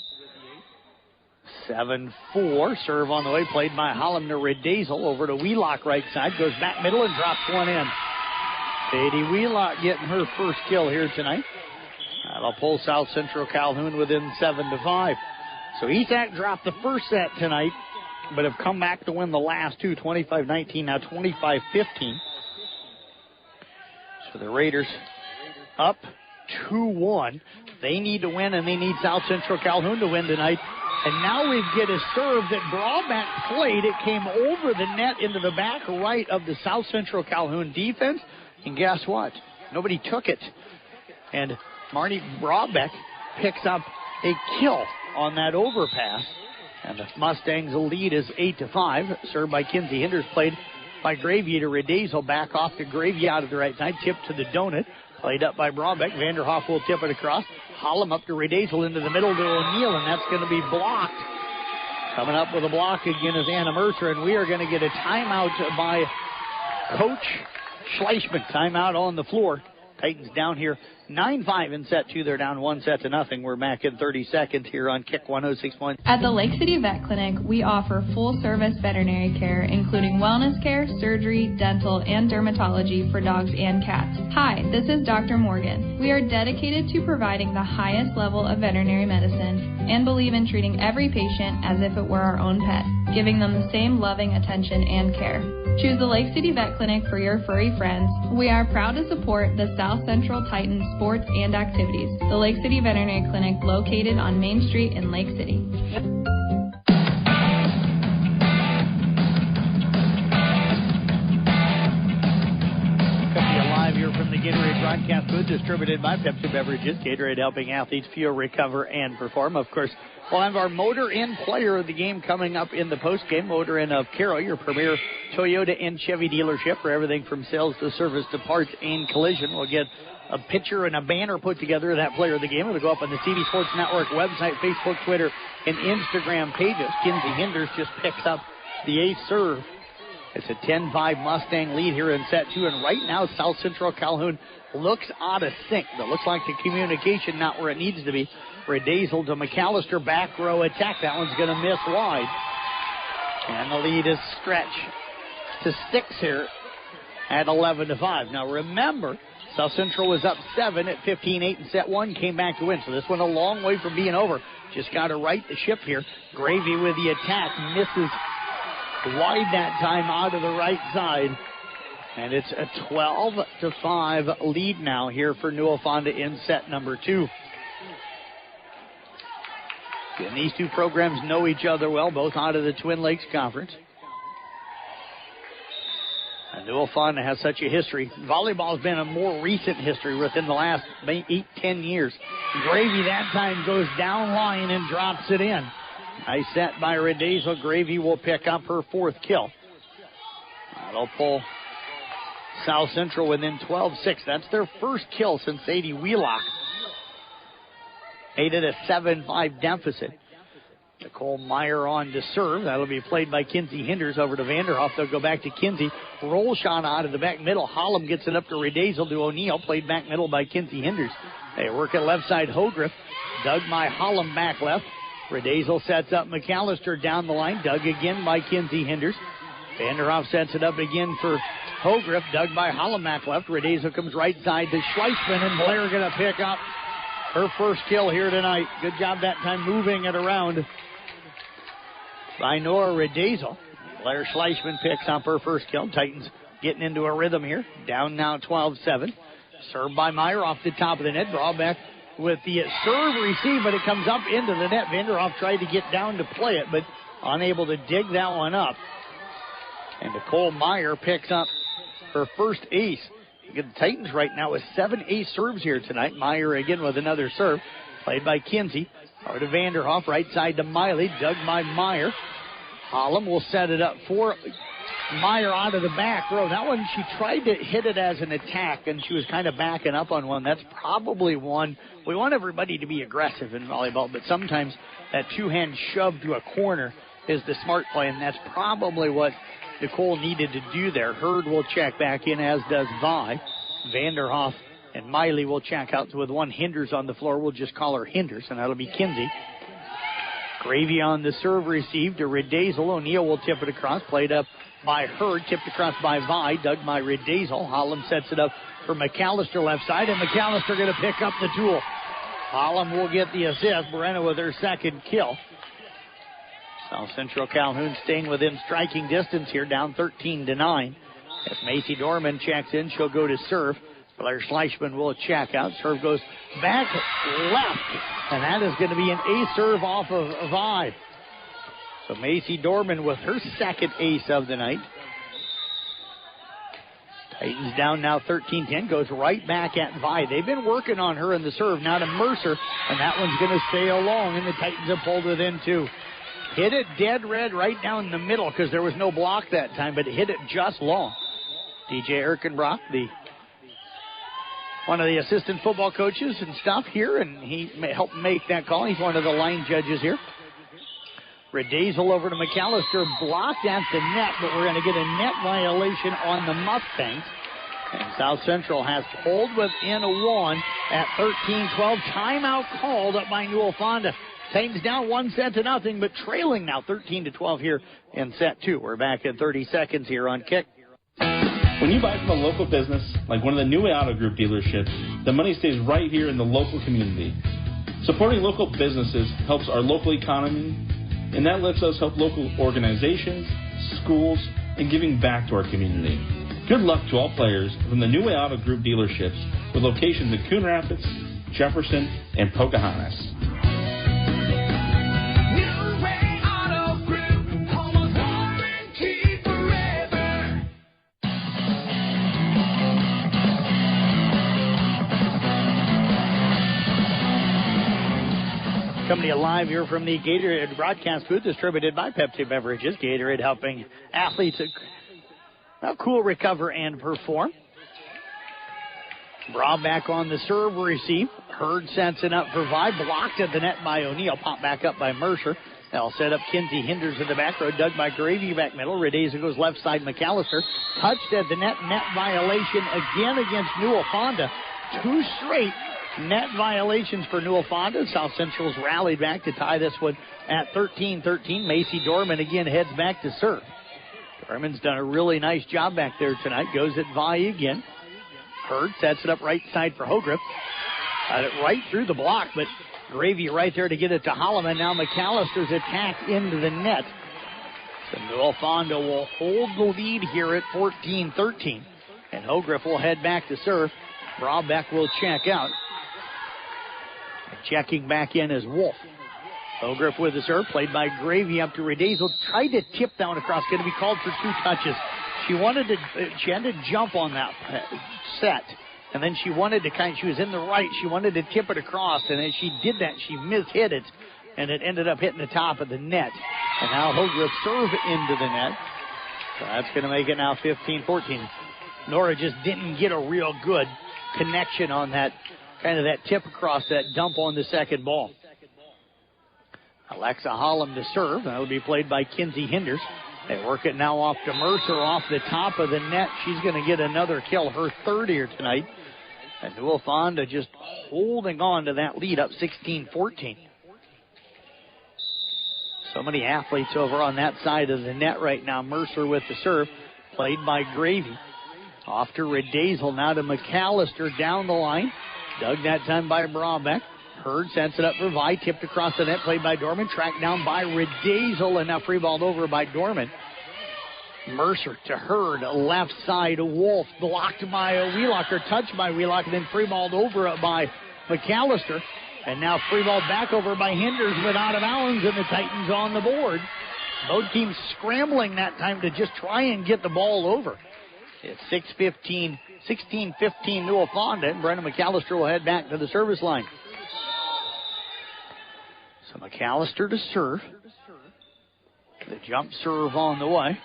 7-4, serve on the way, played by Hollum to Redazel. Over to Wheelock right side, goes back middle and drops one in. Katie Wheelock getting her first kill here tonight. That'll pull South Central Calhoun within 7-5. So ESAC dropped the first set tonight, but have come back to win the last two, 25-19, now 25-15. So the Raiders up 2-1. They need to win, and they need South Central Calhoun to win tonight. And now we get a serve that Brabeck played. It came over the net into the back right of the South Central Calhoun defense. And guess what? Nobody took it. And Marnie Brabeck picks up a kill on that overpass. And the Mustangs' lead is 8-5. Served by Kinsey Hinders, played by Gravy to Redazel. Back off to Gravy out of the right side. Tip to the donut. Played up by Brabeck. Vanderhoff will tip it across. Hollum up to Redazel into the middle to O'Neill, and that's going to be blocked. Coming up with a block again is Anna Mercer, and we are going to get a timeout by Coach Schleichman. Timeout on the floor. Titans down here 9-5 in set 2. They're down 1-0. We're back in 30 seconds here on Kick 106.1. At the Lake City Vet Clinic, we offer full-service veterinary care, including wellness care, surgery, dental, and dermatology for dogs and cats. Hi, this is Dr. Morgan. We are dedicated to providing the highest level of veterinary medicine and believe in treating every patient as if it were our own pet, giving them the same loving attention and care. Choose the Lake City Vet Clinic for your furry friends. We are proud to support the South Central Titans sports and activities. The Lake City Veterinary Clinic, located on Main Street in Lake City. Here from the Gatorade broadcast booth, distributed by Pepsi Beverages. Gatorade helping athletes feel, recover, and perform. Of course, we'll have our Motor Inn player of the game coming up in the postgame. Motor Inn of Carroll, your premier Toyota and Chevy dealership for everything from sales to service to parts and collision. We'll get a picture and a banner put together of that player of the game. It'll go up on the CB Sports Network website, Facebook, Twitter, and Instagram pages. Kinsey Hinders just picks up the ace serve. It's a 10-5 Mustang lead here in set 2, and right now South Central Calhoun looks out of sync. It looks like the communication not where it needs to be. Redazel to McAllister, back row attack. That one's going to miss wide. And the lead is stretched to 6 here at 11-5. Now remember, South Central was up 7 at 15-8 in set 1, came back to win. So this one a long way from being over. Just got to right the ship here. Gravy with the attack, misses wide that time out of the right side. And it's a 12-5 lead now here for Newell Fonda in set number 2. And these two programs know each other well, both out of the Twin Lakes Conference. And Newell Fonda has such a history. Volleyball has been a more recent history within the last 8-10 years. Gravy that time goes down line and drops it in. Nice set by Redazel. Gravy will pick up her 4th kill. That'll pull South Central within 12-6. That's their first kill since Sadie Wheelock made it a 7-5 deficit. Nicole Meyer on to serve. That'll be played by Kinsey Hinders over to Vanderhoff. They'll go back to Kinsey. Roll shot out of the back middle. Hollum gets it up to Redazel to O'Neill. Played back middle by Kinsey Hinders. They work at left side. Hogriff dug by Hollum back left. Redazel sets up McAllister down the line. Dug again by Kinsey Hinders. Vanderhoff sets it up again for Hogriff. Dug by Hollum back left. Redazel comes right side to Schleichman, and Blair going to pick up her first kill here tonight. Good job that time moving it around by Nora Redazel. Blair Schleichman picks up her first kill. Titans getting into a rhythm here. Down now 12-7. Served by Meyer off the top of the net. Brabeck with the serve receive, but it comes up into the net. Vanderhoff tried to get down to play it, but unable to dig that one up. And Nicole Meyer picks up her first ace. The Titans right now with 7 ace serves here tonight. Meyer again with another serve. Played by Kinsey. Over to Vanderhoff. Right side to Miley. Dug by Meyer. Hollum will set it up for Meyer out of the back row. That one, she tried to hit it as an attack, and she was kind of backing up on one. That's probably one. We want everybody to be aggressive in volleyball, but sometimes that two-hand shove to a corner is the smart play, and that's probably what Nicole needed to do there. Hurd will check back in, as does Vi. Vanderhoff and Miley will check out with one. Hinders on the floor. We'll just call her Hinders, and that'll be Kinsey. Gravy on the serve receive to Redazel. O'Neill will tip it across. Played up by Hurd. Tipped across by Vi. Dug by Redazel. Hollum sets it up for McAllister left side, and McAllister going to pick up the tool. Hollum will get the assist. Brenna with her second kill. South Central Calhoun staying within striking distance here, down 13-9. If Macy Dorman checks in, she'll go to serve. Blair Schleichman will check out. Serve goes back left, and that is going to be an ace serve off of Vi. So Macy Dorman with her second ace of the night. Titans down now 13-10, goes right back at Vi. They've been working on her in the serve. Now to Mercer, and that one's going to stay along, and the Titans have pulled within 2. Hit it dead red right down the middle because there was no block that time, but it hit it just long. DJ Erkenbrock, one of the assistant football coaches and stuff here, and he helped make that call. He's one of the line judges here. Redazel over to McAllister, blocked at the net, but we're going to get a net violation on the Mustangs. And South Central has pulled within one at 13-12. Timeout called up by Newell Fonda. Titans down 1-0, but trailing now 13-12 here in set 2. We're back at 30 seconds here on kick. When you buy from a local business, like one of the New Way Auto Group dealerships, the money stays right here in the local community. Supporting local businesses helps our local economy, and that lets us help local organizations, schools, and giving back to our community. Good luck to all players from the New Way Auto Group dealerships with locations in Coon Rapids, Jefferson, and Pocahontas. Coming to you live here from the Gatorade broadcast booth, distributed by Pepsi Beverages. Gatorade helping athletes cool, recover, and perform. Braun back on the serve receive. Hurd sets it up for Vi. Blocked at the net by O'Neill. Pop back up by Mercer. They'll set up Kinsey Hinders in the back row. Dug by Gravy back middle. Redazel goes left side. McAllister touched at the net. Net violation again against Newell Fonda. 2 straight net violations for Newell Fonda. South Central's rallied back to tie this one at 13-13. Macy Dorman again heads back to serve. Dorman's done a really nice job back there tonight. Goes at Vi again. Hurd sets it up right side for Hogriff. Got it right through the block, but Gravy right there to get it to Holloman. Now McAllister's attack into the net. So Newell Fonda will hold the lead here at 14-13. And Hogriff will head back to serve. Brabeck will check out. Checking back in is Wolf. Hogriff with the serve, played by Gravy up to Redazel. Tried to tip down across, going to be called for 2 touches. She had to jump on that set, and then she wanted to she was in the right, she wanted to tip it across, and as she did that, she mishit it, and it ended up hitting the top of the net. And now Hogriff serve into the net. So that's going to make it now 15-14. Nora just didn't get a real good connection on that, kind of that tip across, that dump on the second ball. Alexa Hollum to serve. That'll be played by Kinsey Hinders. They work it now off to Mercer off the top of the net. She's going to get another kill, her third here tonight. And Newell Fonda just holding on to that lead up 16-14. So many athletes over on that side of the net right now. Mercer with the serve, played by Gravy. Off to Redazel, now to McAllister down the line. Dug that time by Brabeck. Hurd sets it up for Vi, tipped across the net, played by Dorman, tracked down by Redazel, and now free balled over by Dorman. Mercer to Hurd, left side, Wolf, blocked by Wheelock, or touched by Wheelock, and then free balled over by McAllister. And now free ball back over by Hinders with out of bounds, and the Titans on the board. Both teams scrambling that time to just try and get the ball over. It's 16-15 Newell Fonda, and Brendan McAllister will head back to the service line. So McAllister to serve. The jump serve on the way.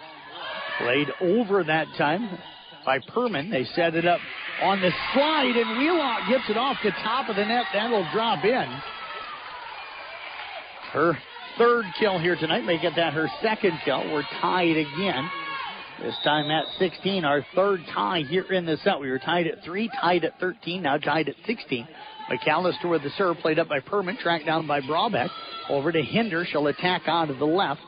Played over that time by Perman. They set it up on the slide, and Wheelock gets it off the top of the net. That'll drop in. Her third kill here tonight. May get that her second kill. We're tied again. This time at 16, our third tie here in the set. We were tied at 3, tied at 13, now tied at 16. McAllister with the serve, played up by Perman, tracked down by Brabeck. Over to Hinder. She'll attack out of the left.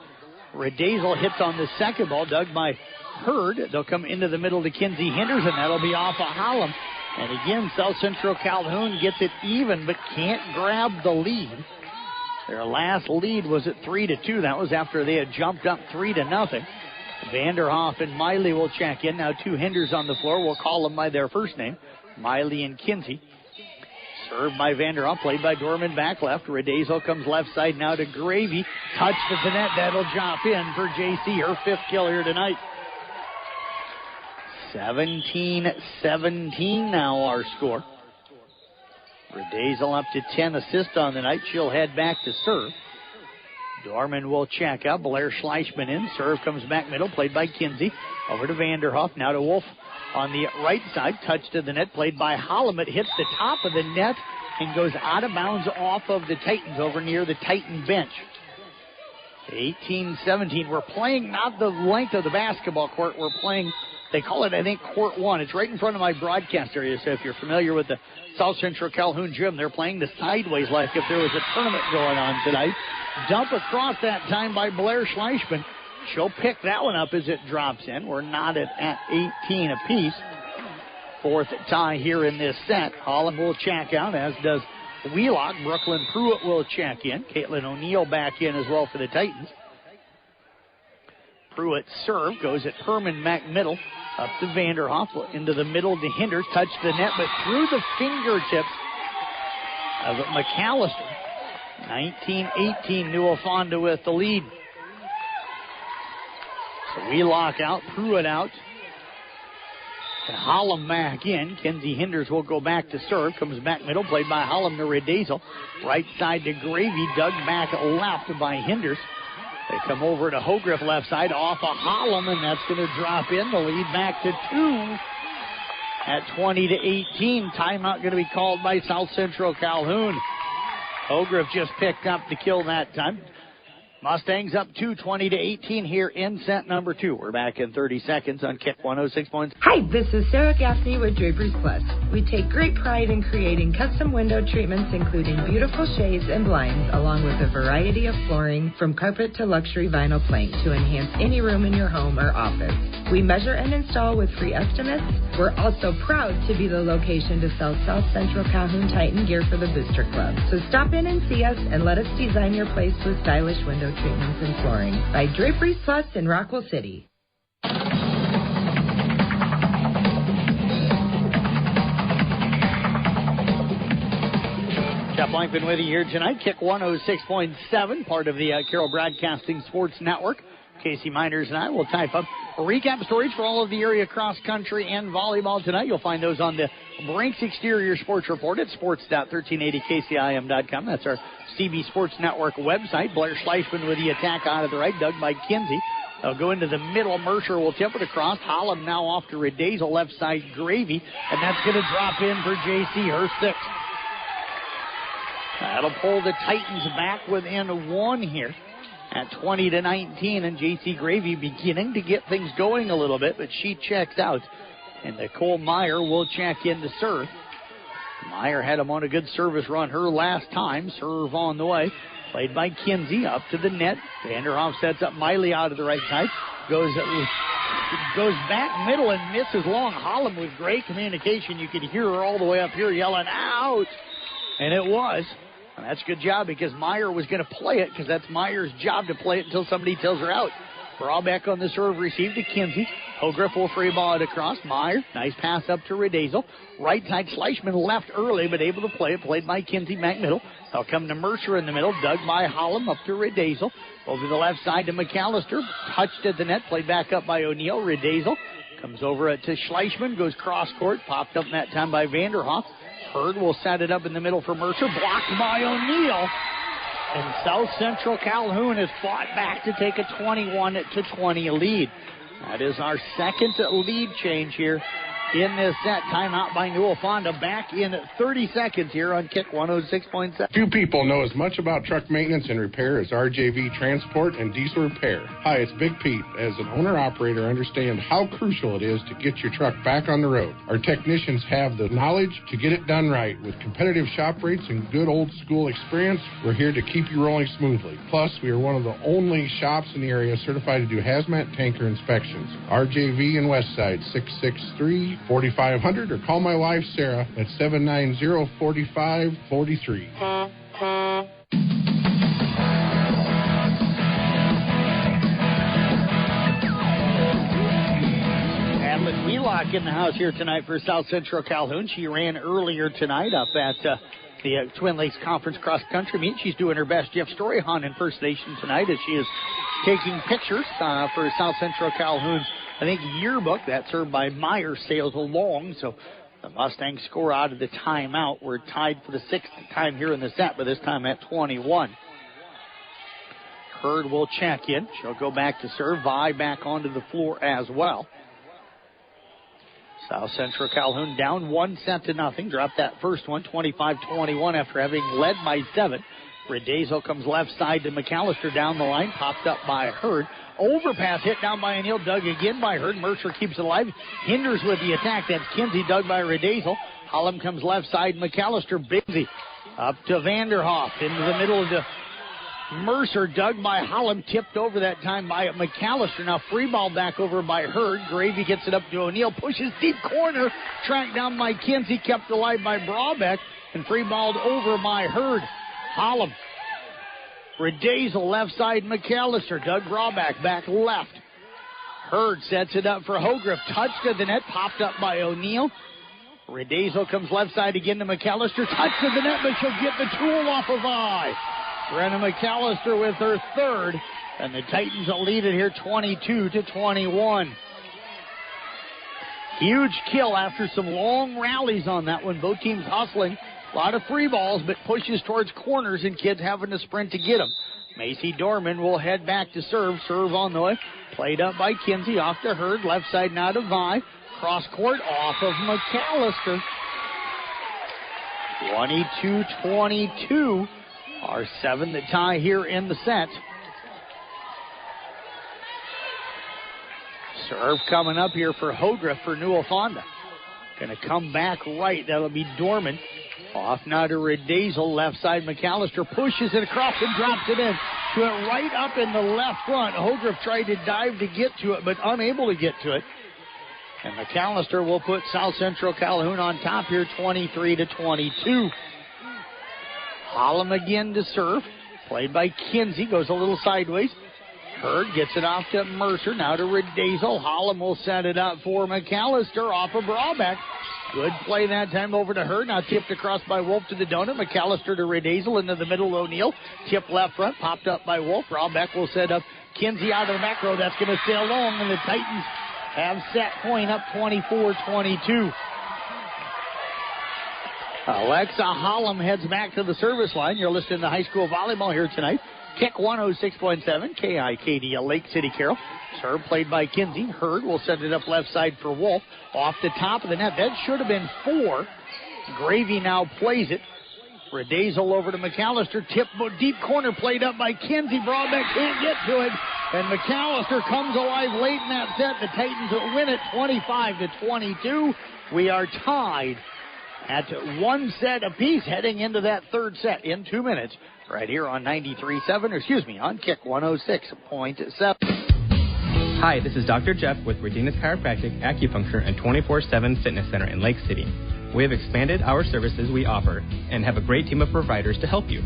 Redazel hits on the second ball, dug by Hurd. They'll come into the middle to Kinsey Hinders, and that'll be off of Hollum. And again, South Central Calhoun gets it even, but can't grab the lead. Their last lead was at 3-2. That was after they had jumped up 3-0. Vanderhoff and Miley will check in. Now 2 Hinders on the floor. We'll call them by their first name, Miley and Kinsey. Served by Vanderhoff, played by Dorman back left. Redazel comes left side now to Gravy. Touched at the net. That'll drop in for JC, her 5th kill here tonight. 17-17 now our score. Redazel up to 10 assists on the night. She'll head back to serve. Dorman will check out. Blair Schleichman in. Serve comes back middle, played by Kinsey. Over to Vanderhoff. Now to Wolf on the right side. Touch to the net, played by Hollum. It hits the top of the net and goes out of bounds off of the Titans over near the Titan bench. 18-17. We're playing not the length of the basketball court. We're playing, they call it, I think, court one. It's right in front of my broadcast area. So if you're familiar with the South Central Calhoun gym, they're playing the sideways like if there was a tournament going on tonight. Dump across that time by Blair Schleichman. She'll pick that one up as it drops in. We're knotted at 18 apiece. Fourth tie here in this set. Holland will check out, as does Wheelock. Brooklyn Pruitt will check in. Caitlin O'Neill back in as well for the Titans. Pruitt serve goes at Herman McMiddle. Up to Vanderhoff. Into the middle to Hinders. Touch the net, but through the fingertips of McAllister. 19-18. Newell-Fonda with the lead. So Wheelock out. Pruitt out. And Hollum back in. Kenzie Hinders will go back to serve. Comes back middle, played by Hollum to Redazel. Right side to Gravy. Dug back left by Hinders. They come over to Hogriff left side off of Hollum, and that's going to drop in. The lead back to 2 at 20-18. Timeout going to be called by South Central Calhoun. Hogriff just picked up the kill that time. Mustangs up 2, 20-18 here in set number 2. We're back in 30 seconds on Kick 106 points. Hi, this is Sarah Gaffney with Draperies Plus. We take great pride in creating custom window treatments, including beautiful shades and blinds, along with a variety of flooring, from carpet to luxury vinyl plank, to enhance any room in your home or office. We measure and install with free estimates. We're also proud to be the location to sell South Central Calhoun Titan gear for the Booster Club. So stop in and see us and let us design your place with stylish window treatments and flooring by Draperies Plus in Rockwell City. Jeff Blankman with you here tonight. Kick 106.7, part of the Carroll Broadcasting Sports Network. Casey Miners and I will type up recap stories for all of the area cross country and volleyball tonight. You'll find those on the Brinks Exterior Sports Report at sports.1380kcim.com. That's our CB Sports Network website. Blair Schleichman with the attack out of the right, dug by Kinsey. They'll go into the middle. Mercer will tip it across. Hollum now off to Redazel, left side Gravy, and that's going to drop in for JC, her 6th. That'll pull the Titans back within 1 here at 20-19, and J.C. Gravy beginning to get things going a little bit, but she checks out. And Nicole Meyer will check in to serve. Meyer had him on a good service run her last time. Serve on the way. Played by Kinsey up to the net. Vanderhoff sets up Miley out of the right side. Goes back middle and misses long. Hollum with great communication. You could hear her all the way up here yelling, out! And it was. And that's a good job because Meyer was going to play it because that's Meyer's job to play it until somebody tells her out. Brawl back on the serve, received to Kinsey. Hogriff will free ball it across. Meyer, nice pass up to Redazel. Right side, Schleichman left early but able to play it. Played by Kinsey back middle. They'll come to Mercer in the middle. Dug by Hollum up to Redazel. Over the left side to McAllister. Touched at the net. Played back up by O'Neill. Redazel comes over to Schleichman. Goes cross court. Popped up that time by Vanderhoff. Hurd will set it up in the middle for Mercer. Blocked by O'Neill. And South Central Calhoun has fought back to take a 21-20 lead. That is our second lead change here in this set. Timeout by Newell-Fonda. Back in 30 seconds here on Kick 106.7. Few people know as much about truck maintenance and repair as RJV Transport and Diesel Repair. Hi, it's Big Pete. As an owner-operator, I understand how crucial it is to get your truck back on the road. Our technicians have the knowledge to get it done right. With competitive shop rates and good old-school experience, we're here to keep you rolling smoothly. Plus, we are one of the only shops in the area certified to do hazmat tanker inspections. RJV in Westside, 663-4500, or call my wife, Sarah, at 790-4543. Adlin Wheelock in the house here tonight for South Central Calhoun. She ran earlier tonight up at the Twin Lakes Conference Cross Country Meet. She's doing her best. Jeff Storyhan in First Nation tonight as she is taking pictures for South Central Calhoun's, I think, yearbook. That's served by Meyer Sails Along. So the Mustangs score out of the timeout. We're tied for the 6th time here in the set, but this time at 21. Hurd will check in. She'll go back to serve. Vi back onto the floor as well. South Central Calhoun down 1-0. Dropped that first one, 25-21 after having led by 7. Redazel comes left side to McAllister down the line. Popped up by Hurd. Overpass hit down by O'Neill. Dug again by Hurd. Mercer keeps it alive. Hinders with the attack. That's Kinsey. Dug by Redazel. Hollum comes left side. McAllister. Bigsy up to Vanderhoff. Into the middle of the Mercer. Dug by Hollum. Tipped over that time by McAllister. Now free ball back over by Hurd. Gravy gets it up to O'Neill. Pushes deep corner. Tracked down by Kinsey. Kept alive by Brabeck. And free balled over by Hurd. Hollum. Redazel left side McAllister. Doug Brabeck back left. Hurd sets it up for Hogriff. Touch to the net. Popped up by O'Neill. Redazel comes left side again to McAllister. Touch to the net, but she'll get the tool off of I. Brenna McAllister with her third. And the Titans will lead it here 22-21. Huge kill after some long rallies on that one. Both teams hustling. A lot of free balls, but pushes towards corners and kids having to sprint to get them. Macy Dorman will head back to serve. Serve on the way. Played up by Kinsey. Off to Hurd. Left side now to Vi. Cross court off of McAllister. 22-22. Our 7th tie here in the set. Serve coming up here for Hogriff for Newell Fonda. Going to come back right. That'll be Dorman. Off now to Redazel. Left side McAllister pushes it across and drops it in. To it right up in the left front. Hogriff tried to dive to get to it, but unable to get to it. And McAllister will put South Central Calhoun on top here 23-22. Hollum again to serve. Played by Kinsey. Goes a little sideways. Hurd gets it off to Mercer. Now to Redazel. Hollum will set it up for McAllister off of Brabeck. Good play that time over to Hurd. Now tipped across by Wolf to the donut. McAllister to Redazel into the middle. O'Neill. Tip left front. Popped up by Wolf. Brabeck will set up Kinsey out of the back row. That's going to sail long. And the Titans have set point up 24-22. Alexa Hollum heads back to the service line. You're listening to high school volleyball here tonight. Kick 106.7 KIKD Lake City Carroll. Serve played by Kinsey. Hurd will set it up left side for Wolf. Off the top of the net. That should have been 4. Gravy now plays it. Redazel over to McAllister. Tip deep corner played up by Kinsey. Brabeck can't get to it. And McAllister comes alive late in that set. The Titans will win it 25-22. We are tied at 1 set apiece heading into that third set in 2 minutes. Right here on 93.7, on Kick 106.7. Hi, this is Dr. Jeff with Redenis Chiropractic, Acupuncture, and 24/7 Fitness Center in Lake City. We have expanded our services we offer and have a great team of providers to help you.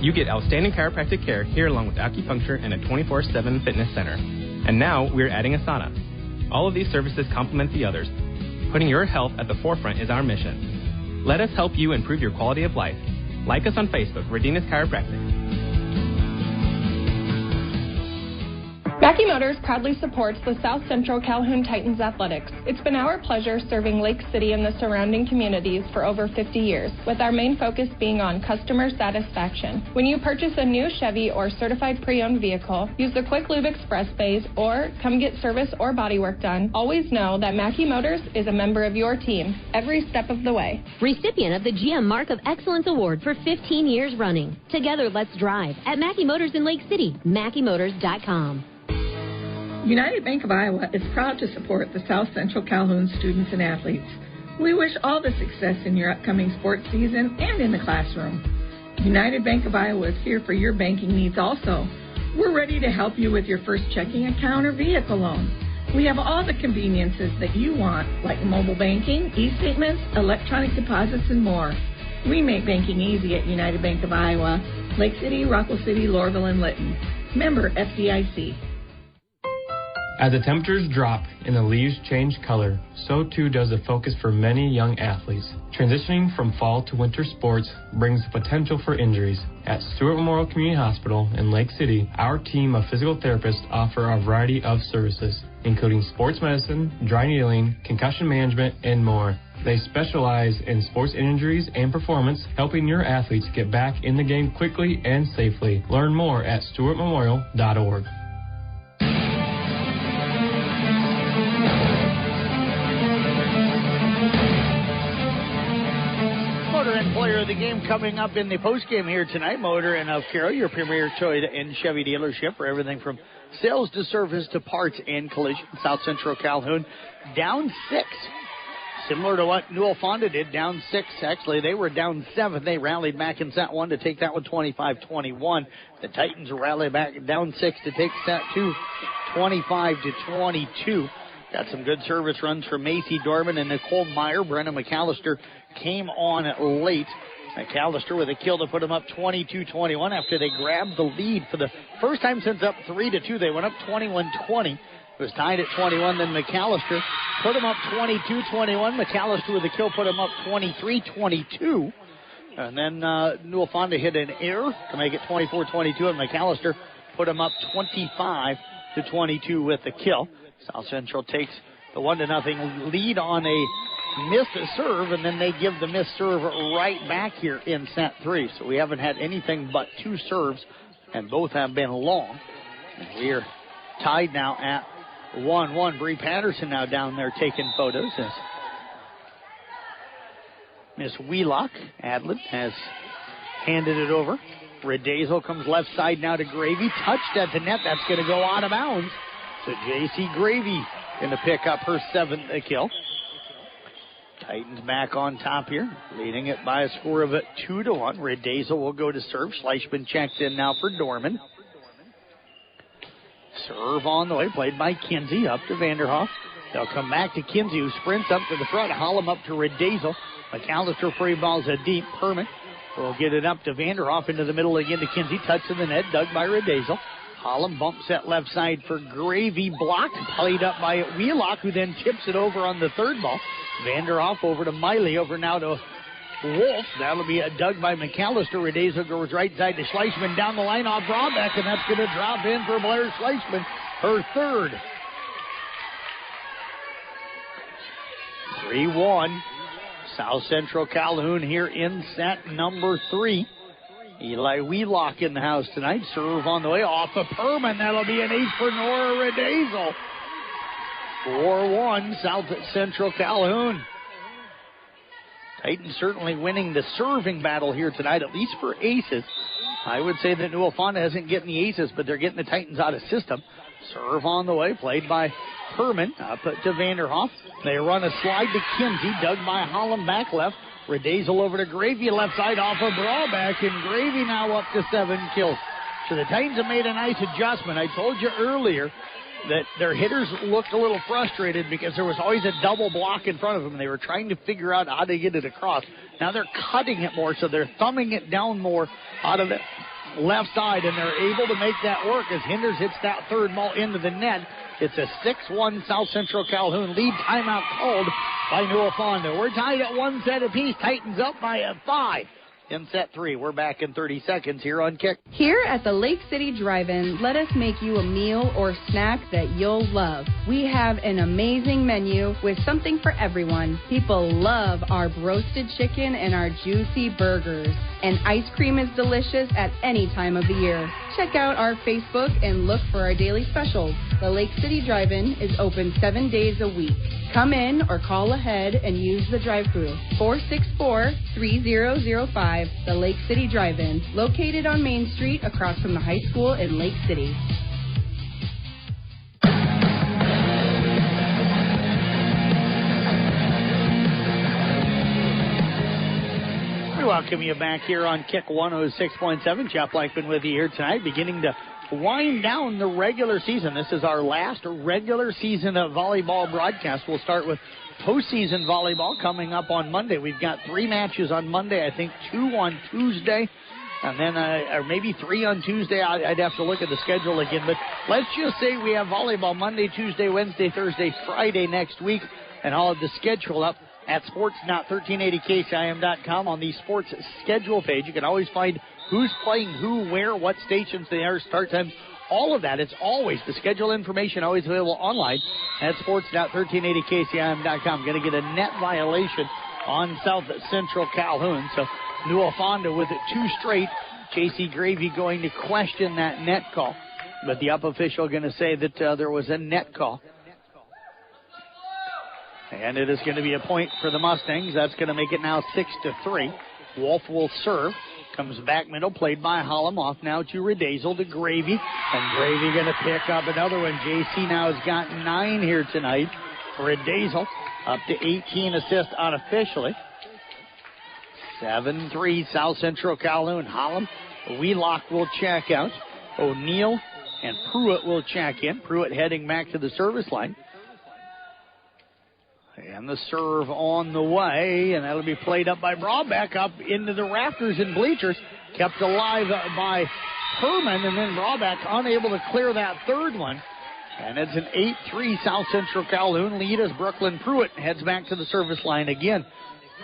You get outstanding chiropractic care here along with acupuncture and a 24/7 Fitness Center. And now we're adding a sauna. All of these services complement the others. Putting your health at the forefront is our mission. Let us help you improve your quality of life. Like us on Facebook, Redenis Chiropractic. Mackey Motors proudly supports the South Central Calhoun Titans athletics. It's been our pleasure serving Lake City and the surrounding communities for over 50 years, with our main focus being on customer satisfaction. When you purchase a new Chevy or certified pre-owned vehicle, use the Quick Lube Express bays or come get service or body work done, always know that Mackey Motors is a member of your team every step of the way. Recipient of the GM Mark of Excellence Award for 15 years running. Together, let's drive at Mackey Motors in Lake City, MackeyMotors.com. United Bank of Iowa is proud to support the South Central Calhoun students and athletes. We wish all the success in your upcoming sports season and in the classroom. United Bank of Iowa is here for your banking needs also. We're ready to help you with your first checking account or vehicle loan. We have all the conveniences that you want, like mobile banking, e-statements, electronic deposits, and more. We make banking easy at United Bank of Iowa, Lake City, Rockwell City, Lorville, and Lytton. Member FDIC. As the temperatures drop and the leaves change color, so too does the focus for many young athletes. Transitioning from fall to winter sports brings the potential for injuries. At Stewart Memorial Community Hospital in Lake City, our team of physical therapists offer a variety of services, including sports medicine, dry needling, concussion management, and more. They specialize in sports injuries and performance, helping your athletes get back in the game quickly and safely. Learn more at stewartmemorial.org. Motor and player of the game coming up in the postgame here tonight. Motor and of Carroll, your premier Toyota and Chevy dealership for everything from sales to service to parts and collision. South Central Calhoun down 6. Similar to what Newell Fonda did, down 6. Actually, they were down 7. They rallied back in set 1 to take that one 25-21. The Titans rally back down 6 to take set 2 25-22. Got some good service runs from Macy Dorman and Nicole Meyer. Brenna McAllister came on late. McAllister with a kill to put them up 22-21 after they grabbed the lead for the first time since up 3-2. They went up 21-20. It was tied at 21. Then McAllister put them up 22-21. McAllister with a kill put them up 23-22. And then Newell Fonda hit an error to make it 24-22. And McAllister put them up 25-22 with the kill. South Central takes the 1-0 lead on a missed serve, and then they give the missed serve right back here in set 3. So we haven't had anything but 2 serves, and both have been long. And we are tied now at 1-1. Bree Patterson now down there taking photos as Miss Wheelock Adlin has handed it over. Redazel comes left side now to Gravy. Touched at the net. That's going to go out of bounds. So J.C. Gravy going to pick up her 7th kill. Titans back on top here, leading it by a score of 2-1. Redazel will go to serve. Schleichman checks in now for Dorman. Serve on the way, played by Kinsey, up to Vanderhoff. They'll come back to Kinsey, who sprints up to the front. Hollum up to Redazel. McAllister free balls a deep. Perman will get it up to Vanderhoff into the middle again to Kinsey. Touch in the net, dug by Redazel. Hollum bumps that left side for Gravy. Blocked, played up by Wheelock, who then tips it over on the third ball. Vanderhoff over to Miley, over now to Wolf. That'll be dug by McAllister. Redazel goes right side to Schleichman down the line off Brabeck, and that's going to drop in for Blair Schleichman, her 3rd. 3-1. South Central Calhoun here in set number 3. Eli Wheelock in the house tonight. Serve on the way off of Perman. That'll be an ace for Nora Redazel. 4-1 South Central Calhoun. Titans certainly winning the serving battle here tonight, at least for aces. I would say that Newell Fonda hasn't getting the aces, but they're getting the Titans out of system. Serve on the way, played by Perman, up to Vanderhoff. They run a slide to Kinsey, dug by Hollum back left. Redazel over to Gravy, left side off of Brabeck, and Gravy now up to 7 kills. So the Titans have made a nice adjustment. I told you earlier that their hitters looked a little frustrated because there was always a double block in front of them. They were trying to figure out how to get it across. Now they're cutting it more, so they're thumbing it down more out of the left side, and they're able to make that work as Hinders hits that third ball into the net. It's a 6-1 South Central Calhoun lead. Timeout called by Newell Fonda. We're tied at 1 set apiece. Titans up by 5 in set 3. We're back in 30 seconds here on Kick. Here at the Lake City Drive-In, let us make you a meal or snack that you'll love. We have an amazing menu with something for everyone. People love our roasted chicken and our juicy burgers. And ice cream is delicious at any time of the year. Check out our Facebook and look for our daily specials. The Lake City Drive-In is open 7 days a week. Come in or call ahead and use the drive-thru. 464-3005, the Lake City Drive-In, located on Main Street across from the high school in Lake City. We welcome you back here on Kick 106.7. Jeff Blankman with you here tonight, beginning to wind down the regular season. This is our last regular season of volleyball broadcast. We'll start with postseason volleyball coming up on Monday. We've got 3 matches on Monday, I think 2 on Tuesday, and then or maybe 3 on Tuesday. I'd have to look at the schedule again, but let's just say we have volleyball Monday, Tuesday, Wednesday, Thursday, Friday next week, and I'll have the schedule up at sports.1380kcim.com on the sports schedule page. You can always find who's playing who, where, what stations they are, start times, all of that. It's always the schedule information always available online at sports.1380kcim.com. Going to get a net violation on South Central Calhoun. So Newell Fonda with it 2 straight. J.C. Gravy going to question that net call. But the up official going to say that there was a net call. And it is going to be a point for the Mustangs. That's going to make it now 6-3. Wolf will serve. Comes back middle, played by Hollum. Off now to Redazel to Gravy. And Gravy going to pick up another one. J.C. now has got 9 here tonight. Redazel up to 18 assists unofficially. 7-3 South Central Calhoun. Hollum, Wheelock will check out. O'Neill and Pruitt will check in. Pruitt heading back to the service line. And the serve on the way, and that'll be played up by Brabeck up into the rafters and bleachers. Kept alive by Herman, and then Brabeck unable to clear that third one. And it's an 8-3 South Central Calhoun lead as Brooklyn Pruitt heads back to the service line again.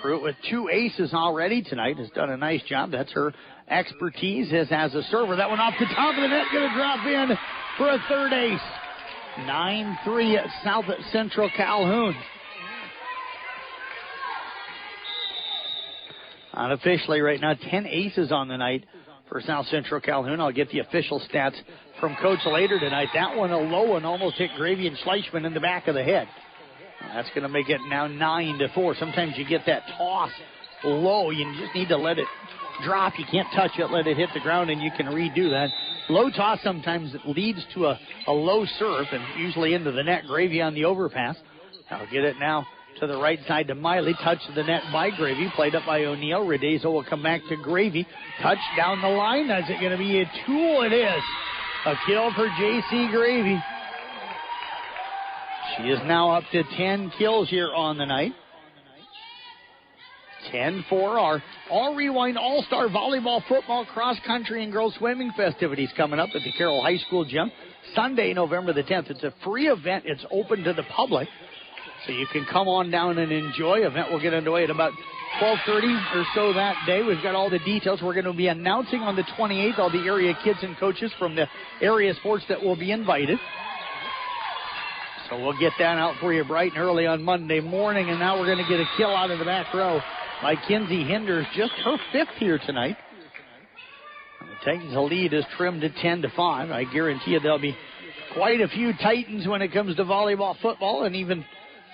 Pruitt with 2 aces already tonight has done a nice job. That's her expertise as a server. That one off the top of the net, going to drop in for a third ace. 9-3 South Central Calhoun. Unofficially right now, 10 aces on the night for South Central Calhoun. I'll get the official stats from Coach later tonight. That one, a low one, almost hit Gravy and Schleichman in the back of the head. That's going to make it now 9-4. Sometimes you get that toss low. You just need to let it drop. You can't touch it, let it hit the ground, and you can redo that. Low toss sometimes leads to a low serve, and usually into the net. Gravy on the overpass. I'll get it now to the right side to Miley. Touch the net by Gravy. Played up by O'Neill. Redazel will come back to Gravy. Touch down the line. Is it going to be a 2? It is. A kill for J.C. Gravy. She is now up to 10 kills here on the night. 10 for our All Rewind All-Star Volleyball, Football, Cross Country, and Girls Swimming festivities coming up at the Carroll High School Gym Sunday, November the 10th. It's a free event. It's open to the public. So you can come on down and enjoy. Event will get underway at about 12:30 or so that day. We've got all the details. We're going to be announcing on the 28th all the area kids and coaches from the area sports that will be invited. So we'll get that out for you bright and early on Monday morning. And now we're going to get a kill out of the back row by Kinsey Hinders. Just her 5th here tonight. And the Titans' lead is trimmed to 10-5. I guarantee you there'll be quite a few Titans when it comes to volleyball, football, and even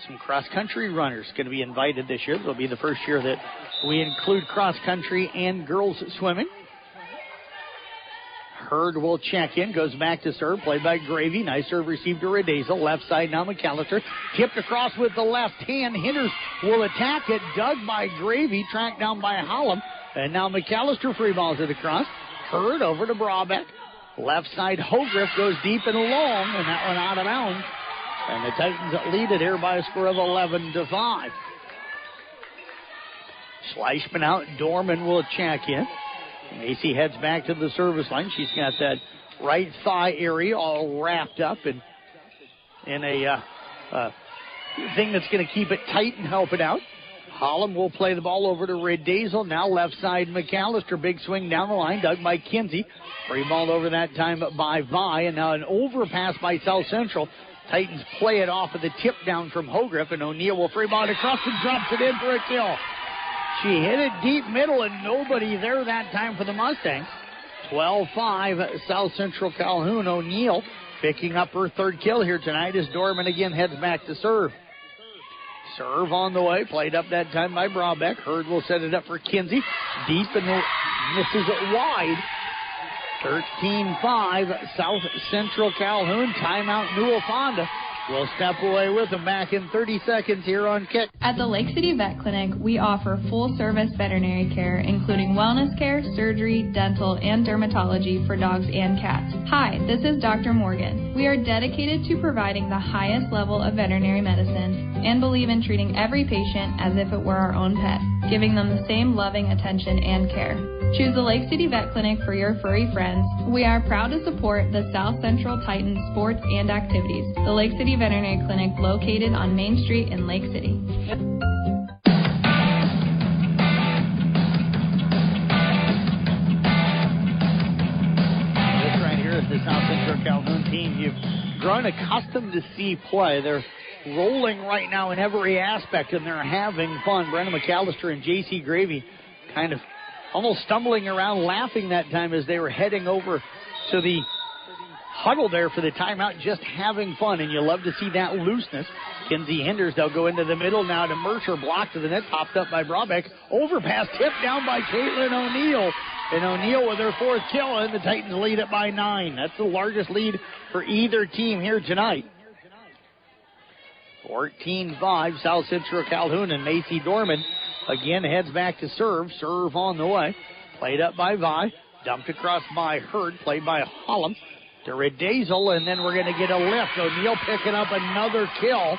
some cross-country runners going to be invited this year. It'll be the first year that we include cross-country and girls swimming. Hurd will check in, goes back to serve, played by Gravy. Nice serve received to Redazel. Left side now McAllister. Tipped across with the left hand. Hinders will attack it. Dug by Gravy, tracked down by Hollum. And now McAllister free balls it across. Hurd over to Brabeck. Left side Hogriff goes deep and long, and that one out of bounds. And the Titans lead it here by a score of 11-5. Schleichman out. Dorman will check in. Macy heads back to the service line. She's got that right thigh area all wrapped up in a thing that's going to keep it tight and help it out. Hollum will play the ball over to Redazel. Now left side McAllister. Big swing down the line. Dug by Kinsey. Free ball over that time by Vi. And now an overpass by South Central. Titans play it off of the tip down from Hogriff. And O'Neill will free ball it across and drops it in for a kill. She hit it deep middle and nobody there that time for the Mustangs. 12-5 South Central Calhoun. O'Neill picking up her 3rd kill here tonight as Dorman again heads back to serve. Serve on the way. Played up that time by Brabeck. Hurd will set it up for Kinsey. Deep and misses it wide. 13-5 South Central Calhoun. Timeout Newell Fonda. We'll step away with them back in 30 seconds here on Kick. At the Lake City Vet Clinic, we offer full-service veterinary care, including wellness care, surgery, dental, and dermatology for dogs and cats. Hi, this is Dr. Morgan. We are dedicated to providing the highest level of veterinary medicine and believe in treating every patient as if it were our own pet, giving them the same loving attention and care. Choose the Lake City Vet Clinic for your furry friends. We are proud to support the South Central Titans sports and activities. The Lake City Veterinary Clinic located on Main Street in Lake City. This right here is the South Central Calhoun team you've grown accustomed to see play. They're rolling right now in every aspect, and they're having fun. Brennan McAllister and J.C. Gravy kind of almost stumbling around, laughing that time as they were heading over to the huddle there for the timeout, just having fun, and you love to see that looseness. Kinsey Hinders, they'll go into the middle now to Mercer, blocked to the net, popped up by Brabeck, overpass, tipped down by Caitlin O'Neill, and O'Neill with her 4th kill, and the Titans lead it by 9. That's the largest lead for either team here tonight. 14-5, South Central Calhoun, and Macy Dorman again heads back to serve. Serve on the way. Played up by Vi. Dumped across by Hurd. Played by Hollum to Redazel, and then we're going to get a lift. O'Neill picking up another kill.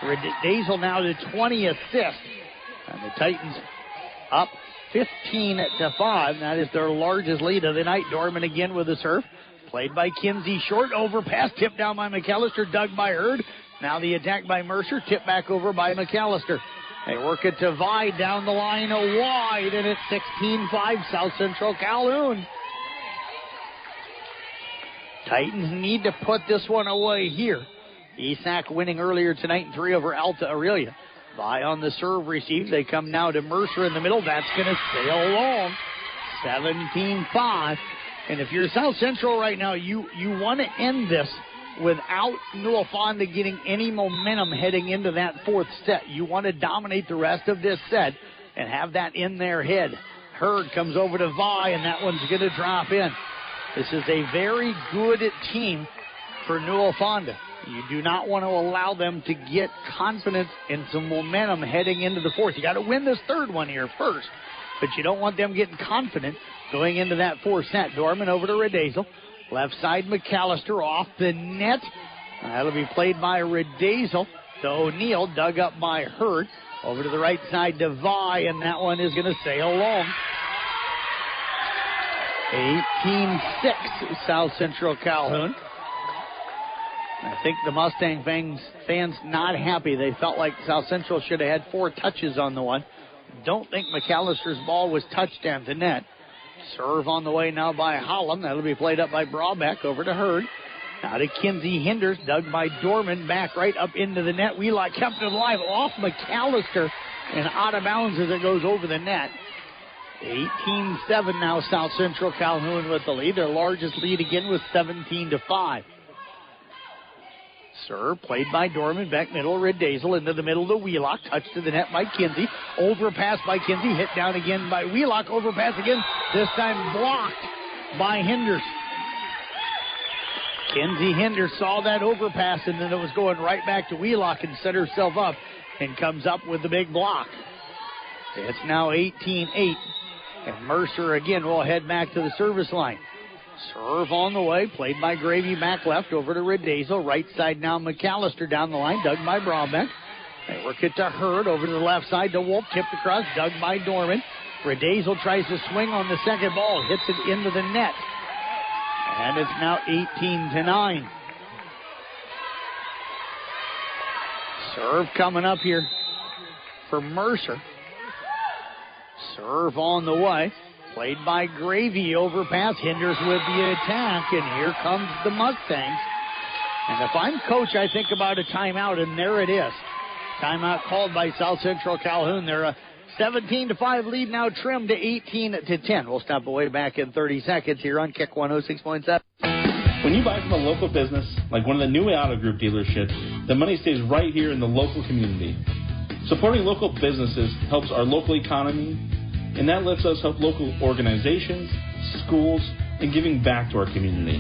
Redazel now to 20 assists. And the Titans up 15-5. That is their largest lead of the night. Dorman again with the serve. Played by Kinsey short. Overpass. Tipped down by McAllister. Dug by Hurd. Now the attack by Mercer. Tipped back over by McAllister. They work it to Vi down the line wide, and it's 16-5 South Central Calhoun. Titans need to put this one away here. Esac winning earlier tonight in 3 over Alta Aurelia. Vi on the serve receive. They come now to Mercer in the middle. That's going to sail along. 17-5. And if you're South Central right now, you want to end this without Newell Fonda getting any momentum heading into that 4th set. You want to dominate the rest of this set and have that in their head. Hurd comes over to Vi, and that one's going to drop in. This is a very good team for Newell Fonda. You do not want to allow them to get confidence and some momentum heading into the 4th. You got to win this 3rd one here first, but you don't want them getting confident going into that 4th set. Dorman over to Redazel. Left side, McAllister off the net. That'll be played by Redazel to O'Neill, dug up by Hurd. Over to the right side to Vi, and that one is going to sail along. 18-6, South Central Calhoun. I think the Mustang fans not happy. They felt like South Central should have had 4 touches on the one. Don't think McAllister's ball was touched at the net. Serve on the way now by Hollum. That'll be played up by Brabeck over to Hurd. Now to Kinsey Hinders, dug by Dorman, back right up into the net. Wheelock kept it alive off McAllister and out of bounds as it goes over the net. 18-7 now, South Central Calhoun with the lead. Their largest lead again was 17-5. Serve played by Dorman, back middle, Redazel into the middle to Wheelock. Touch to the net by Kinsey. Overpass by Kinsey, hit down again by Wheelock. Overpass again, this time blocked by Hinders. Kinsey Hinders saw that overpass, and then it was going right back to Wheelock and set herself up and comes up with the big block. It's now 18-8, and Mercer again will head back to the service line. Serve on the way, played by Gravy back left over to Redazel. Right side now McAllister down the line, dug by Brabeck. They work it to Hurd over to the left side to Wolf, tipped across, dug by Dorman. Redazel tries to swing on the second ball, hits it into the net. And it's now 18-9. Serve coming up here for Mercer. Serve on the way. Played by Gravy, overpass, Hinders with the attack, and here comes the Mustangs. And if I'm coach, I think about a timeout, and there it is. Timeout called by South Central Calhoun. They're a 17-5 lead now, trimmed to 18-10. We'll stop away back in 30 seconds here on Kick 106.7. When you buy from a local business, like one of the New Way Auto Group dealerships, the money stays right here in the local community. Supporting local businesses helps our local economy, and that lets us help local organizations, schools, and giving back to our community.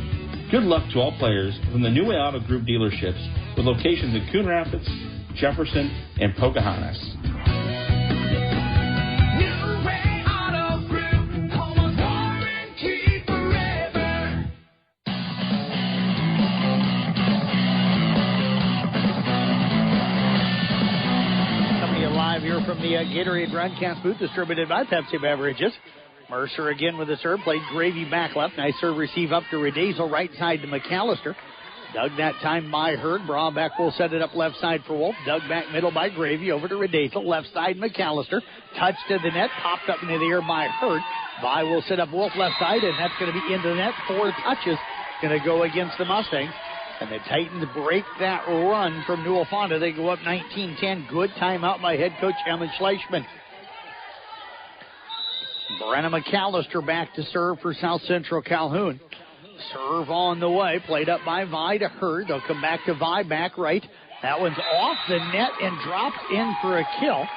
Good luck to all players from the New Way Auto Group dealerships with locations in Coon Rapids, Jefferson, and Pocahontas. Here from the Gatorade broadcast booth, distributed by Pepsi Beverages. Mercer again with the serve, played Gravy back left. Nice serve receive up to Redazel, right side to McAllister. Dug that time by Hurd. Brabeck will set it up left side for Wolf. Dug back middle by Gravy over to Redazel. Left side McAllister. Touch to the net, popped up into the air by Hurd. Vi will set up Wolf left side, and that's going to be into the net. 4 touches going to go against the Mustangs. And the Titans break that run from Newell Fonda. They go up 19-10. Good timeout by head coach Emmett Schleichman. Brenna McAllister back to serve for South Central Calhoun. Serve on the way. Played up by Vi to Hurd. They'll come back to Vi, back right. That one's off the net and dropped in for a kill.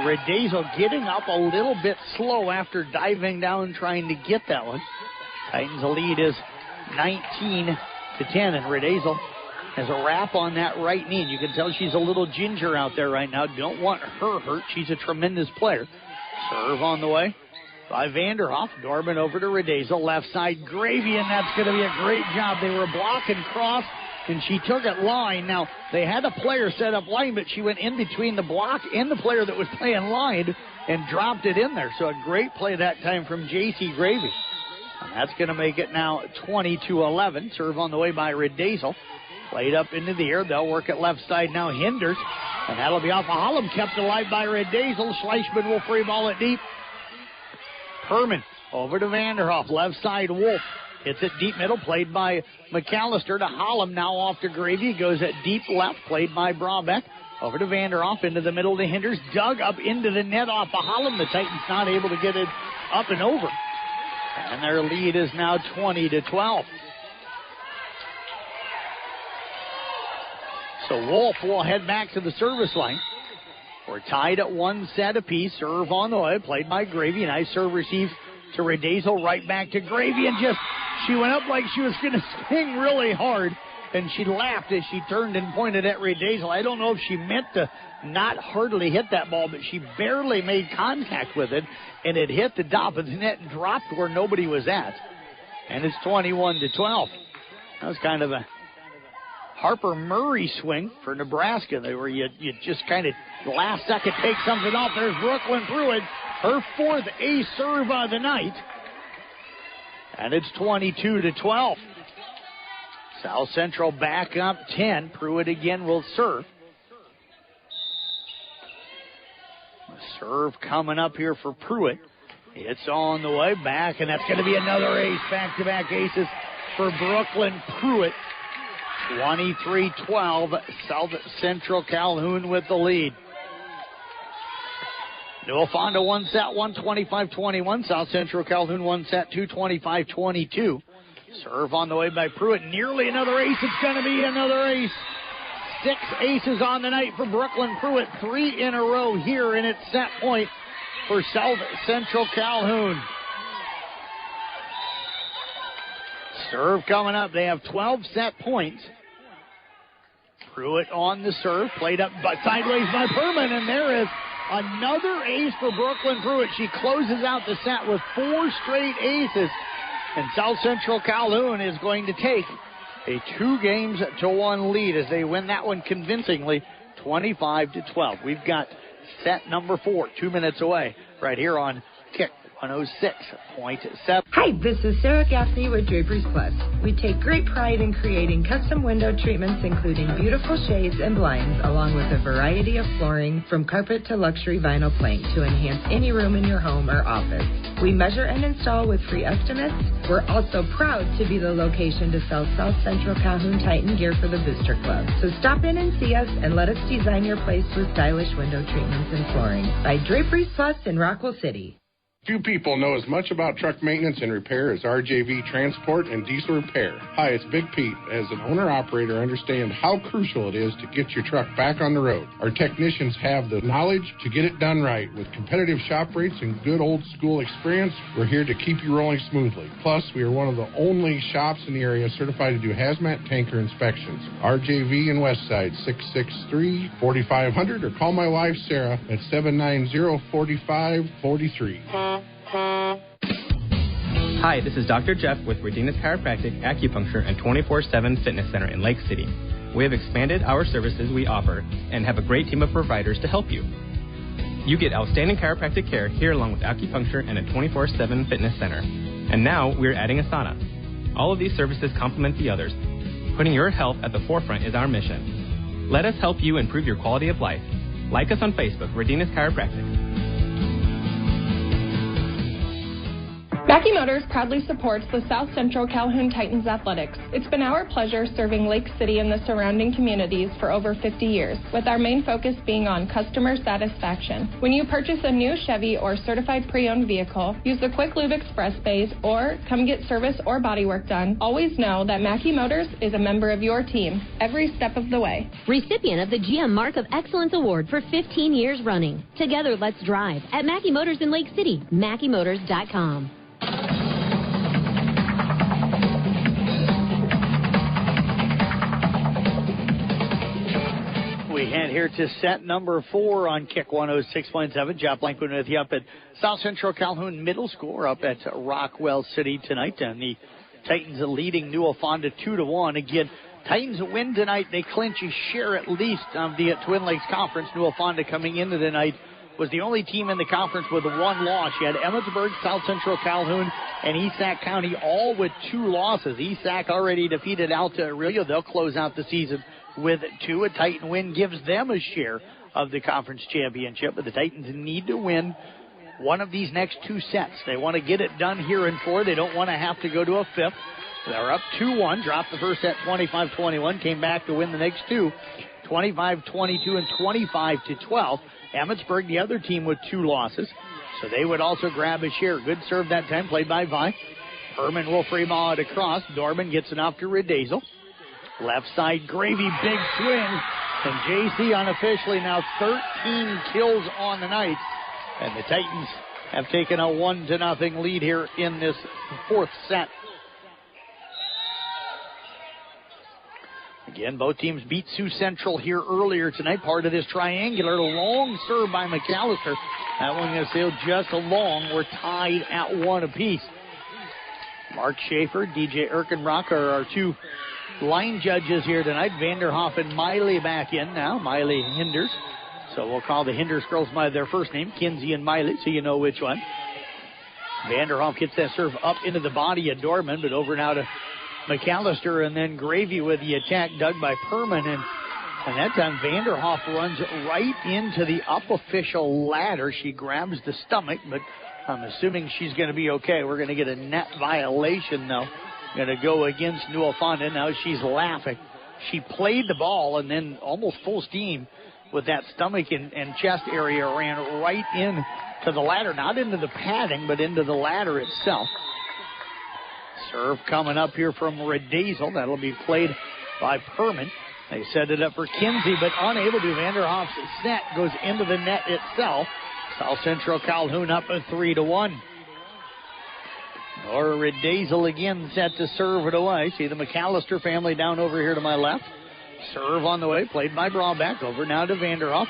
Redazel getting up a little bit slow after diving down trying to get that one. Titans' lead is 19-10, and Redazel has a wrap on that right knee. And you can tell she's a little ginger out there right now. Don't want her hurt. She's a tremendous player. Serve on the way by Vanderhoff. Dorman over to Redazel. Left side, Gravy, and that's going to be a great job. They were blocking cross, and she took it line. Now, they had a player set up line, but she went in between the block and the player that was playing line and dropped it in there. So a great play that time from J.C. Gravy. And that's going to make it now 20-11. Serve on the way by Redazel. Played up into the air. They'll work it left side now. Hinders. And that'll be off of Hollum. Kept alive by Redazel. Schleichman will free ball it deep. Herman over to Vanderhoff. Left side, Wolf. Hits it deep middle. Played by McAllister to Hollum. Now off to Gravy. Goes at deep left. Played by Brabeck. Over to Vanderhoff. Into the middle to Hinders. Dug up into the net off of Hollum. The Titans not able to get it up and over. And their lead is now 20-12. So Wolf will head back to the service line. We're tied at one set apiece. Serve on the way. Played by Gravy. Nice serve receive to Redazel. Right back to Gravy. And she went up like she was going to swing really hard. And she laughed as she turned and pointed at Redazel. I don't know if she meant to not hardly hit that ball, but she barely made contact with it. And it hit the top of the net and dropped where nobody was at. And it's 21-12. That was kind of a Harper Murray swing for Nebraska. They were you just kind of last second take something off. There's Brooklyn Pruitt, her fourth ace serve of the night. And it's 22-12. South Central back up 10. Pruitt again will serve. Serve coming up here for Pruitt. It's on the way back, and that's going to be another ace. Back-to-back aces for Brooklyn Pruitt. 23-12. South Central Calhoun with the lead. Newell Fonda one set, 125-21. South Central Calhoun one set, 225-22. Serve on the way by Pruitt. Nearly another ace. It's going to be another ace. 6 aces on the night for Brooklyn Pruitt. 3 in a row here, and it's set point for South Central Calhoun. Serve coming up. They have 12 set points. Pruitt on the serve. Played up but sideways by Perman, and there is another ace for Brooklyn Pruitt. She closes out the set with 4 straight aces. And South Central Calhoun is going to take a 2-1 lead as they win that one convincingly, 25-12. We've got set number 4, 2 minutes away, right here on Kick 106.7. Hi, this is Sarah Gaffney with Draperies Plus. We take great pride in creating custom window treatments, including beautiful shades and blinds, along with a variety of flooring from carpet to luxury vinyl plank to enhance any room in your home or office. We measure and install with free estimates. We're also proud to be the location to sell South Central Calhoun Titan gear for the Booster Club. So stop in and see us and let us design your place with stylish window treatments and flooring by Draperies Plus in Rockwell City. Few people know as much about truck maintenance and repair as RJV Transport and Diesel Repair. Hi, it's Big Pete. As an owner-operator, I understand how crucial it is to get your truck back on the road. Our technicians have the knowledge to get it done right. With competitive shop rates and good old-school experience, we're here to keep you rolling smoothly. Plus, we are one of the only shops in the area certified to do hazmat tanker inspections. RJV in Westside, 663-4500, or call my wife, Sarah, at 790-4543. Hi, this is Dr. Jeff with Redenis Chiropractic, Acupuncture, and 24/7 Fitness Center in Lake City. We have expanded our services we offer and have a great team of providers to help you. You get outstanding chiropractic care here along with acupuncture and a 24/7 Fitness Center. And now we're adding a sauna. All of these services complement the others. Putting your health at the forefront is our mission. Let us help you improve your quality of life. Like us on Facebook, Redenis Chiropractic. Mackey Motors proudly supports the South Central Calhoun Titans athletics. It's been our pleasure serving Lake City and the surrounding communities for over 50 years, with our main focus being on customer satisfaction. When you purchase a new Chevy or certified pre-owned vehicle, use the Quick Lube Express bays or come get service or body work done, always know that Mackey Motors is a member of your team every step of the way. Recipient of the GM Mark of Excellence Award for 15 years running. Together, let's drive at Mackey Motors in Lake City, MackeyMotors.com. We head here to set number 4 on Kick 106.7. Jeff Blankman with you up at South Central Calhoun Middle School. We're up at Rockwell City tonight, and the Titans are leading Newell Fonda 2-1. Again, Titans win tonight. They clinch a share at least of the Twin Lakes Conference. Newell Fonda coming into the night was the only team in the conference with 1 loss. You had Emmetsburg, South Central Calhoun, and East Sac County all with 2 losses. East Sac already defeated Alta Aurelia. They'll close out the season with 2. A Titan win gives them a share of the conference championship, but the Titans need to win one of these next 2 sets. They want to get it done here in 4. They don't want to have to go to a 5th. They're up 2-1, dropped the first set 25-21, came back to win the next 2, 25-22 and 25-12. Emmetsburg, the other team with 2 losses, so they would also grab a share. Good serve that time, played by Vi. Herman will free ball it across. Dorman gets it off to Redazel. Left side, Gravy, big swing. And JC unofficially now 13 kills on the night. And the Titans have taken a 1-0 lead here in this 4th set. Again, both teams beat Sioux Central here earlier tonight. Part of this triangular. Long serve by McAllister. That one going to sail just along. We're tied at 1 apiece. Mark Schaefer, DJ Erkenbrock are our 2 line judges here tonight. Vanderhoff and Miley back in now. Miley Hinders. So we'll call the Hinders girls by their first name, Kinsey and Miley, so you know which one. Vanderhoff gets that serve up into the body of Dorman, but over now to McAllister, and then Gravy with the attack dug by Perman, and that time Vanderhoff runs right into the up official ladder. She grabs the stomach, but I'm assuming she's going to be okay. We're going to get a net violation, though. Going to go against Newell Fonda. Now she's laughing. She played the ball and then almost full steam with that stomach and chest area ran right in to the ladder, not into the padding, but into the ladder itself. Serve coming up here from Redazel. That'll be played by Perman. They set it up for Kinsey, but unable to. Vanderhoff's set goes into the net itself. South Central Calhoun up a 3-1. Nora Redazel again set to serve it away. See the McAllister family down over here to my left. Serve on the way, played by Brawback. Over now to Vanderhoff.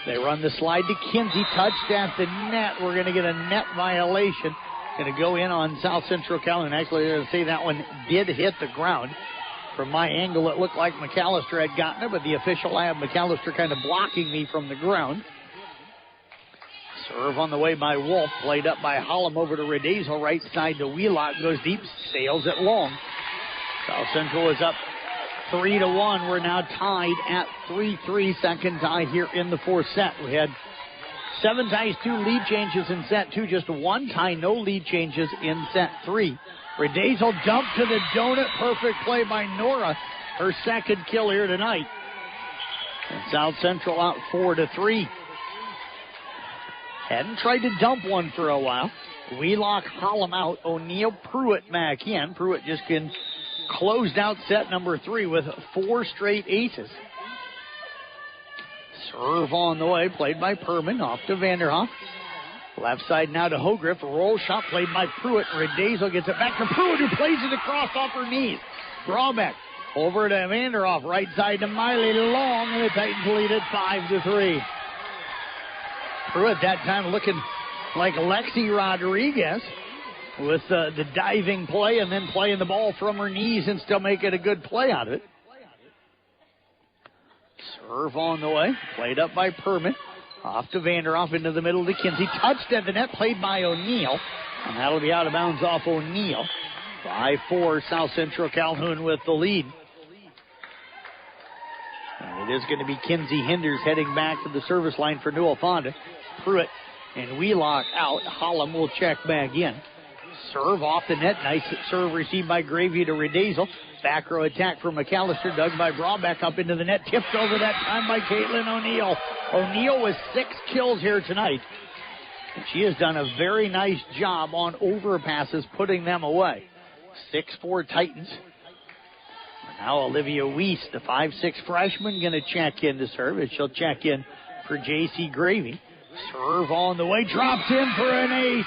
They run the slide to Kinsey. Touched at the net. We're going to get a net violation. Going to go in on South Central Calhoun. Actually, I say that one did hit the ground. From my angle, it looked like McAllister had gotten it, but the official I have McAllister kind of blocking me from the ground. Serve on the way by Wolf. Played up by Hollum over to Redazel. Right side to Wheelock. Goes deep. Sails it long. South Central is up 3-1. We're now tied at 3-3. Second tie here in the 4th set. We had 7 ties, 2 lead changes in set 2. Just 1 tie, no lead changes in set 3. Redazel dumped to the donut. Perfect play by Nora. Her second kill here tonight. And South Central out 4-3. Hadn't tried to dump one for a while. Wheelock, Hollum out. O'Neill, Pruitt back in. Pruitt just closed out set number 3 with 4 straight aces. Serve on the way, played by Perman, off to Vanderhoff. Left side now to Hogriff. Roll shot played by Pruitt. Redazel gets it back to Pruitt, who plays it across off her knees. Drawback over to Vanderhoff. Right side to Miley long, and the Titans lead at 5-3. Pruitt that time looking like Lexi Rodriguez with the diving play and then playing the ball from her knees and still making a good play out of it. Serve on the way, played up by Perman. Off to Vanderhoff into the middle to Kinsey. Touched at the net, played by O'Neill. And that'll be out of bounds off O'Neill. 5-4, South Central Calhoun with the lead. And it is going to be Kinsey Hinders heading back to the service line for Newell Fonda. Pruitt and Wheelock out. Hollum will check back in. Serve off the net. Nice serve received by Gravy to Redazel. Back row attack from McAllister. Dug by Brabeck up into the net. Tipped over that time by Caitlin O'Neill. O'Neill with 6 kills here tonight. And she has done a very nice job on overpasses, putting them away. 6'4" Titans. Now Olivia Weiss, the 5'6" freshman, going to check in to serve. And she'll check in for J.C. Gravy. Serve on the way. Drops in for an ace.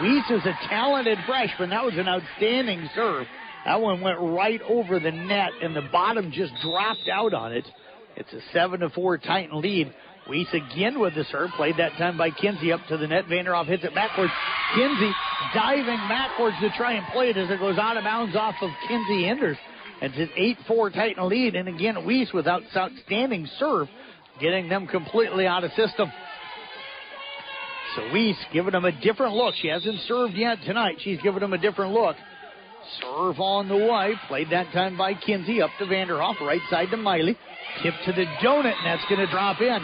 Weiss is a talented freshman. That was an outstanding serve. That one went right over the net, and the bottom just dropped out on it. It's a 7-4 Titan lead. Weiss again with the serve. Played that time by Kinsey up to the net. Vanderhoff hits it backwards. Kinsey diving backwards to try and play it as it goes out of bounds off of Kinsey Hinders. It's an 8-4 Titan lead. And again, Weiss with outstanding serve, getting them completely out of system. So Weiss giving them a different look. She hasn't served yet tonight. She's giving them a different look. Serve on the way. Played that time by Kinsey up to Vanderhoff. Right side to Miley. Tip to the donut, and that's going to drop in.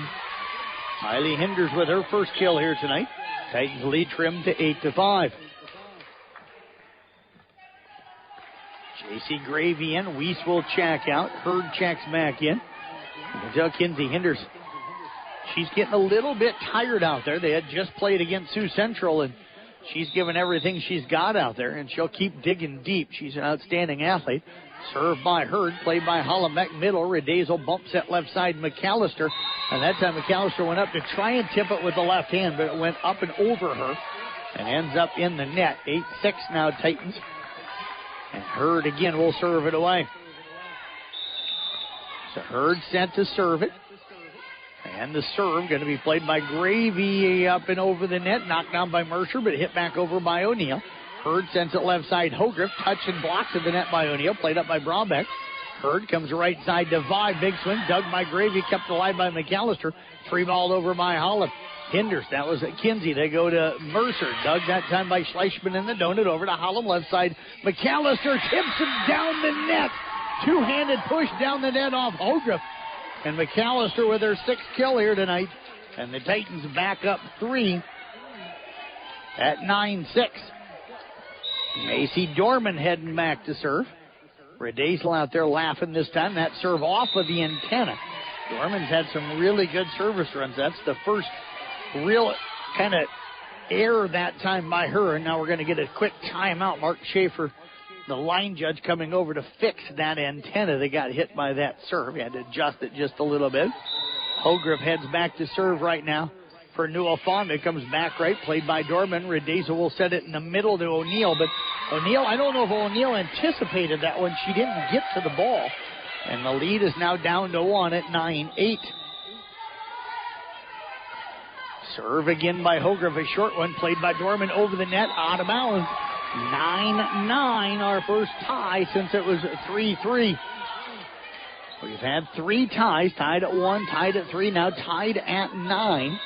Miley Hinders with her first kill here tonight. Titans lead trimmed to 8-5. J.C. Gravy in. Weiss will check out. Hurd checks back in. And Kinsey Hinders. She's getting a little bit tired out there. They had just played against Sioux Central, and she's given everything she's got out there, and she'll keep digging deep. She's an outstanding athlete. Served by Hurd, played by Hollenbeck middle. Redazel bumps that left side McAllister, and that time McAllister went up to try and tip it with the left hand, but it went up and over her and ends up in the net. 8-6 now Titans. And Hurd again will serve it away. So Hurd sent to serve it. And the serve going to be played by Gravy up and over the net. Knocked down by Mercer, but hit back over by O'Neill. Hurd sends it left side. Hogriff touch and blocks at the net by O'Neill. Played up by Brabeck. Hurd comes right side to Vi. Big swing. Dug by Gravy. Kept alive by McAllister. 3-balled over by Holland. Hinders. That was Kinsey. They go to Mercer. Dug that time by Schleichman in the donut. Over to Holland. Left side. McAllister tips him down the net. Two-handed push down the net off Hogriff. And McAllister with her 6th kill here tonight. And the Titans back up 3 at 9-6. Macy Dorman heading back to serve. Redazel out there laughing this time. That serve off of the antenna. Dorman's had some really good service runs. That's the first real kind of error that time by her. And now we're going to get a quick timeout. Mark Schaefer, the line judge, coming over to fix that antenna that got hit by that serve. He had to adjust it just a little bit. Hogriff heads back to serve right now for Newell Fonda. Comes back right, played by Dorman. Redazel will set it in the middle to O'Neill, but O'Neill, I don't know if O'Neill anticipated that one. She didn't get to the ball. And the lead is now down to 1 at 9-8. Serve again by Hogriff, a short one, played by Dorman over the net, out of bounds. 9-9, our first tie since it was 3-3. We've had 3 ties, tied at 1, tied at 3, now tied at 9.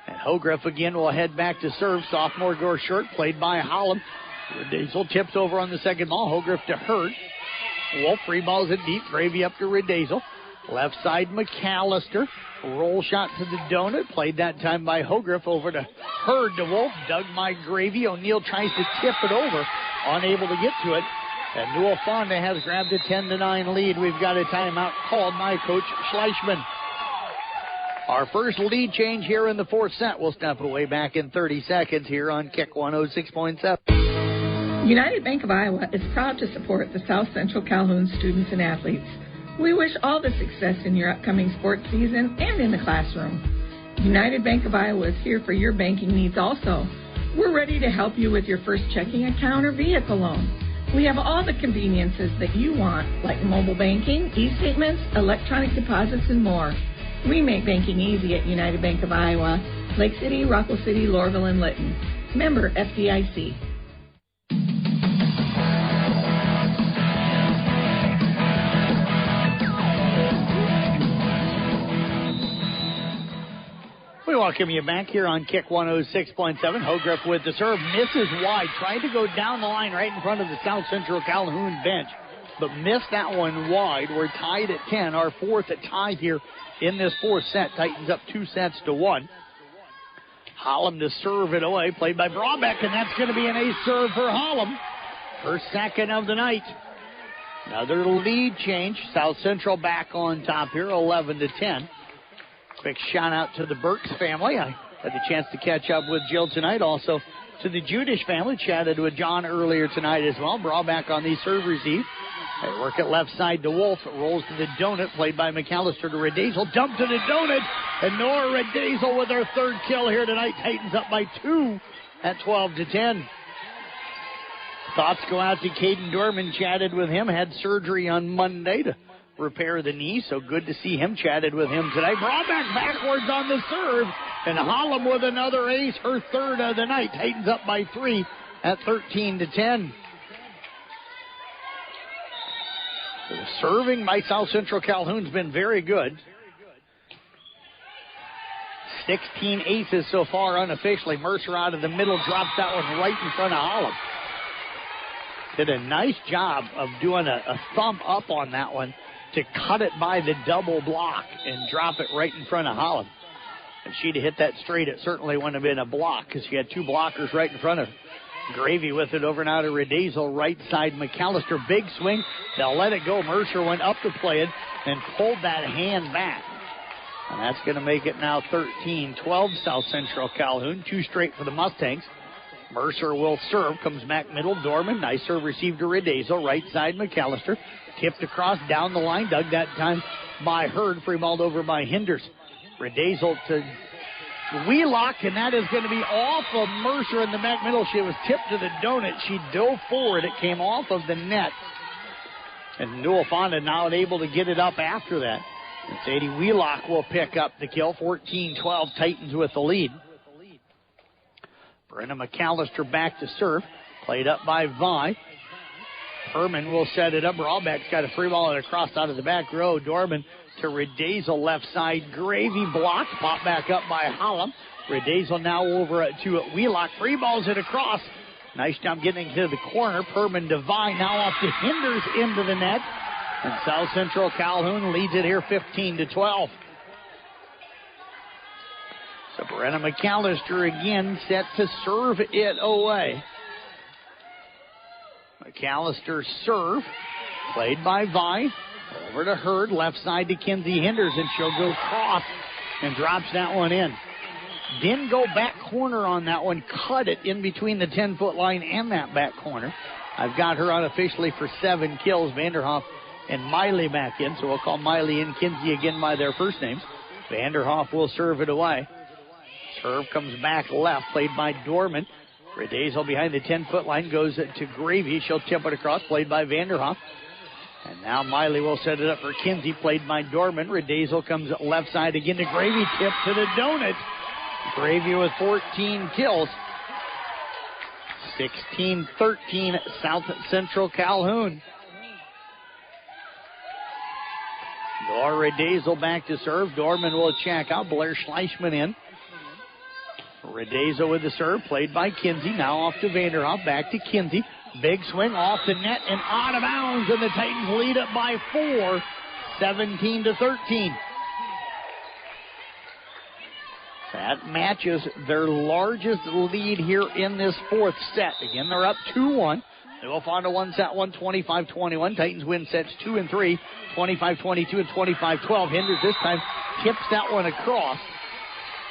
And Hogriff again will head back to serve. Sophomore Gore short, played by Holland. Redazel tips over on the second ball. Hogriff to Hurd. Wolf free balls it deep. Gravy up to Redazel. Left side McAllister. Roll shot to the donut. Played that time by Hogriff over to Hurd to Wolf. Dug by Gravy. O'Neill tries to tip it over. Unable to get to it. And Newell Fonda has grabbed a 10-9 lead. We've got a timeout called by Coach Schleichman. Our first lead change here in the 4th set. We'll step away back in 30 seconds here on Kick 106.7. United Bank of Iowa is proud to support the South Central Calhoun students and athletes. We wish all the success in your upcoming sports season and in the classroom. United Bank of Iowa is here for your banking needs also. We're ready to help you with your first checking account or vehicle loan. We have all the conveniences that you want, like mobile banking, e-statements, electronic deposits, and more. We make banking easy at United Bank of Iowa, Lake City, Rockwell City, Lorville, and Lytton. Member FDIC. We welcome you back here on Kick 106.7. Hogriff with the serve, misses wide, tried to go down the line right in front of the South Central Calhoun bench, but missed that one wide. We're tied at 10, our 4th tie here in this 4th set. Titans up 2-1. Hollum to serve it away, played by Brabeck, and that's going to be an ace serve for Hollum. First second of the night. Another lead change. South Central back on top here, 11-10. Quick shout out to the Burks family. I had the chance to catch up with Jill tonight. Also to the Judish family. Chatted with John earlier tonight as well. Brabeck on the serve receive. They work it left side to Wolf. It rolls to the donut, played by McAllister to Redazel. Dump to the donut, and Nora Redazel with her third kill here tonight. Titans up by 2 at 12-10. Thoughts go out to Caden Dorman. Chatted with him. Had surgery on Monday to repair the knee, so good to see him. Chatted with him today. Brabeck backwards on the serve, and Hollum with another ace, her third of the night. Titans up by 3 at 13-10. The serving by South Central Calhoun's been very good. 16 aces so far unofficially. Mercer out of the middle, drops that one right in front of Hollum. Did a nice job of doing a thumb up on that one to cut it by the double block and drop it right in front of Hollum. If she'd have hit that straight, it certainly wouldn't have been a block because she had two blockers right in front of her. Gravy with it over now to Redazel, right side McAllister. Big swing. They'll let it go. Mercer went up to play it and pulled that hand back. And that's going to make it now 13-12 South Central Calhoun. 2 straight for the Mustangs. Mercer will serve. Comes back middle. Dorman. Nice serve received to Redazel. Right side McAllister. Tipped across down the line. Dug that time by Hurd. Free balled over by Hinders. Redazel to Wheelock, and that is going to be off of Mercer in the back middle. She was tipped to the donut. She dove forward. It came off of the net. And Newell Fonda now able to get it up after that. And Sadie Wheelock will pick up the kill. 14-12, Titans with the lead. Brenna McAllister back to serve. Played up by Vi. Herman will set it up. Brabeck's got a free ball and across out of the back row. Dorman to Redazel, left side. Gravy blocked. Pop back up by Hollum. Redazel now over to Wheelock. Free balls it across. Nice job getting to the corner. Perman Devine now off to Hinders into the net. And South Central Calhoun leads it here 15-12. So Brenna McAllister again set to serve it away. McAllister serve. Played by Vi. Over to Hurd, left side to Kinsey Hinders, and she'll go cross and drops that one in. Didn't go back corner on that one, cut it in between the 10-foot line and that back corner. I've got her unofficially for 7 kills. Vanderhoff and Miley back in, so we'll call Miley and Kinsey again by their first names. Vanderhoff will serve it away. Serve comes back left, played by Dorman. Redazel behind the 10-foot line goes to Gravy. She'll tip it across, played by Vanderhoff. And now Miley will set it up for Kinsey, played by Dorman. Redazel comes left side again to Gravy, tip to the donut. Gravy with 14 kills. 16-13, South Central Calhoun. Nora Redazel back to serve. Dorman will check out. Blair Schleichman in. Redazel with the serve, played by Kinsey. Now off to Vanderhoff, back to Kinsey. Big swing off the net and out of bounds, and the Titans lead it by 4, 17-13. That matches their largest lead here in this fourth set. Again, they're up 2-1. They will find a one-set one, 25-21. Titans win sets 2 and 3, 25-22 and 25-12. Hinders this time tips that one across.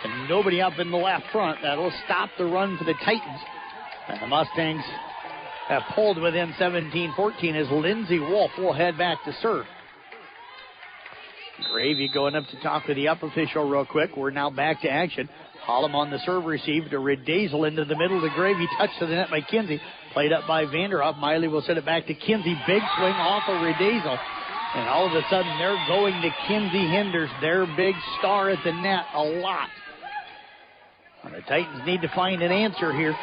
And nobody up in the left front. That'll stop the run for the Titans. And the Mustangs have pulled within 17-14 as Lindsey Wolf will head back to serve. Gravy going up to talk with the up official real quick. We're now back to action. Hollum on the serve receive to Redazel into the middle to Gravy. Touch to the net by Kinsey. Played up by Vanderhoff. Miley will send it back to Kinsey. Big swing off of Redazel. And all of a sudden they're going to Kinsey Hinders, their big star at the net, a lot. And the Titans need to find an answer here.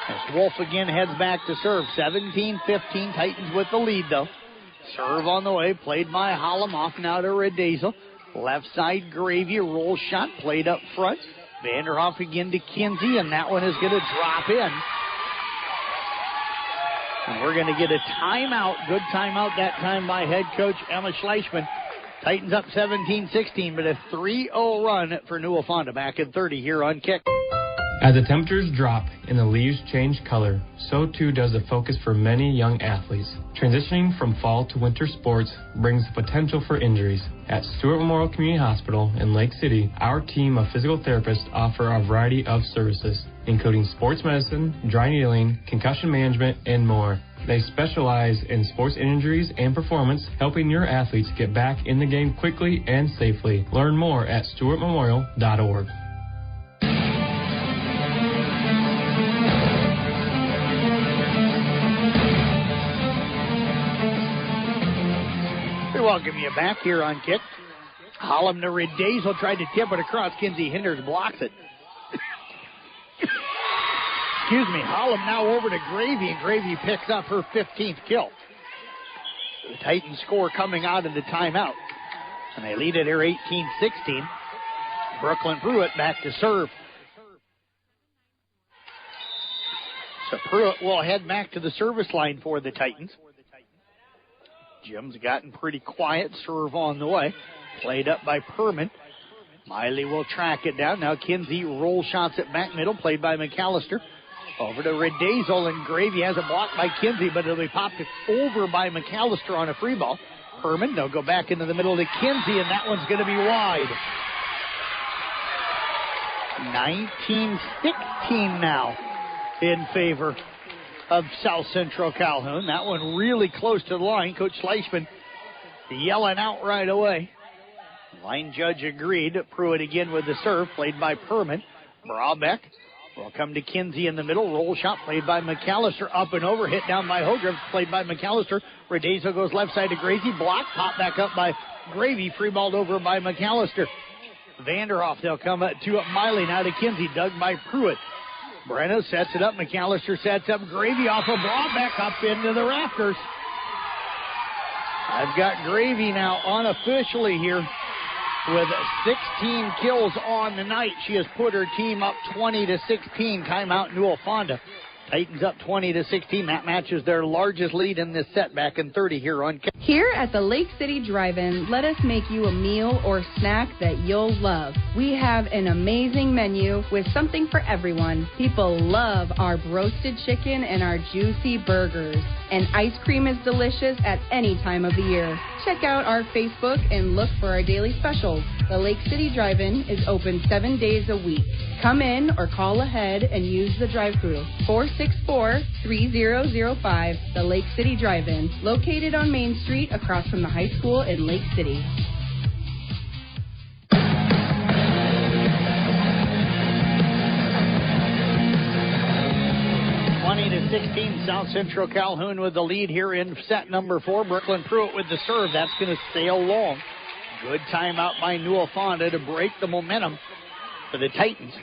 As Wolf again heads back to serve. 17-15, Titans with the lead though. Serve on the way, played by Hollum, off now to Redazel. Left side Gravy, roll shot, played up front. Vanderhoff again to Kinsey, and that one is going to drop in. And we're going to get a timeout, good timeout that time by head coach Emma Schleichman. Titans up 17-16, but a 3-0 run for Newell Fonda back in 30 here on Kick. As the temperatures drop and the leaves change color, so too does the focus for many young athletes. Transitioning from fall to winter sports brings the potential for injuries. At Stewart Memorial Community Hospital in Lake City, our team of physical therapists offer a variety of services, including sports medicine, dry needling, concussion management, and more. They specialize in sports injuries and performance, helping your athletes get back in the game quickly and safely. Learn more at stewartmemorial.org. We welcome you back here on Kick. Hollum to Redazel, tried to tip it across. Kinsey Hinders blocks it. Excuse me. Hollum now over to Gravy, and Gravy picks up her 15th kill. The Titans score coming out of the timeout, and they lead it here 18-16. Brooklyn Pruitt back to serve. So Pruitt will head back to the service line for the Titans. Jim's gotten pretty quiet. Serve on the way. Played up by Perman. Miley will track it down. Now Kinsey roll shots at back middle. Played by McAllister. Over to Redazel, and Gravy has a block by Kinsey, but it'll be popped over by McAllister on a free ball. Perman, they'll go back into the middle to Kinsey, and that one's going to be wide. 19-16 now in favor of South Central Calhoun. That one really close to the line. Coach Schleichman yelling out right away. Line judge agreed. Pruitt again with the serve, played by Perman. Brabeck will come to Kinsey in the middle. Roll shot played by McAllister. Up and over. Hit down by Hogreves. Played by McAllister. Redazel goes left side to Gracie. Block. Pop back up by Gravy. Free balled over by McAllister. Vanderhoff. They'll come to up Miley. Now to Kinsey. Dug by Pruitt. Brenna sets it up. McAllister sets up. Gravy off a ball. Back up into the rafters. I've got Gravy now unofficially here with 16 kills on the night. She has put her team up 20-16. Timeout Newell Fonda. Titans up 20-16. That matches their largest lead in this set back in 30 here on. Here at the Lake City Drive-In, let us make you a meal or snack that you'll love. We have an amazing menu with something for everyone. People love our roasted chicken and our juicy burgers. And ice cream is delicious at any time of the year. Check out our Facebook and look for our daily specials. The Lake City Drive-In is open 7 days a week. Come in or call ahead and use the drive-thru. 464-3005, the Lake City Drive-In, located on Main Street across from the high school in Lake City. 20-16, South Central Calhoun with the lead here in set number 4. Brooklyn Pruitt with the serve. That's going to sail long. Good timeout by Newell Fonda to break the momentum for the Titans.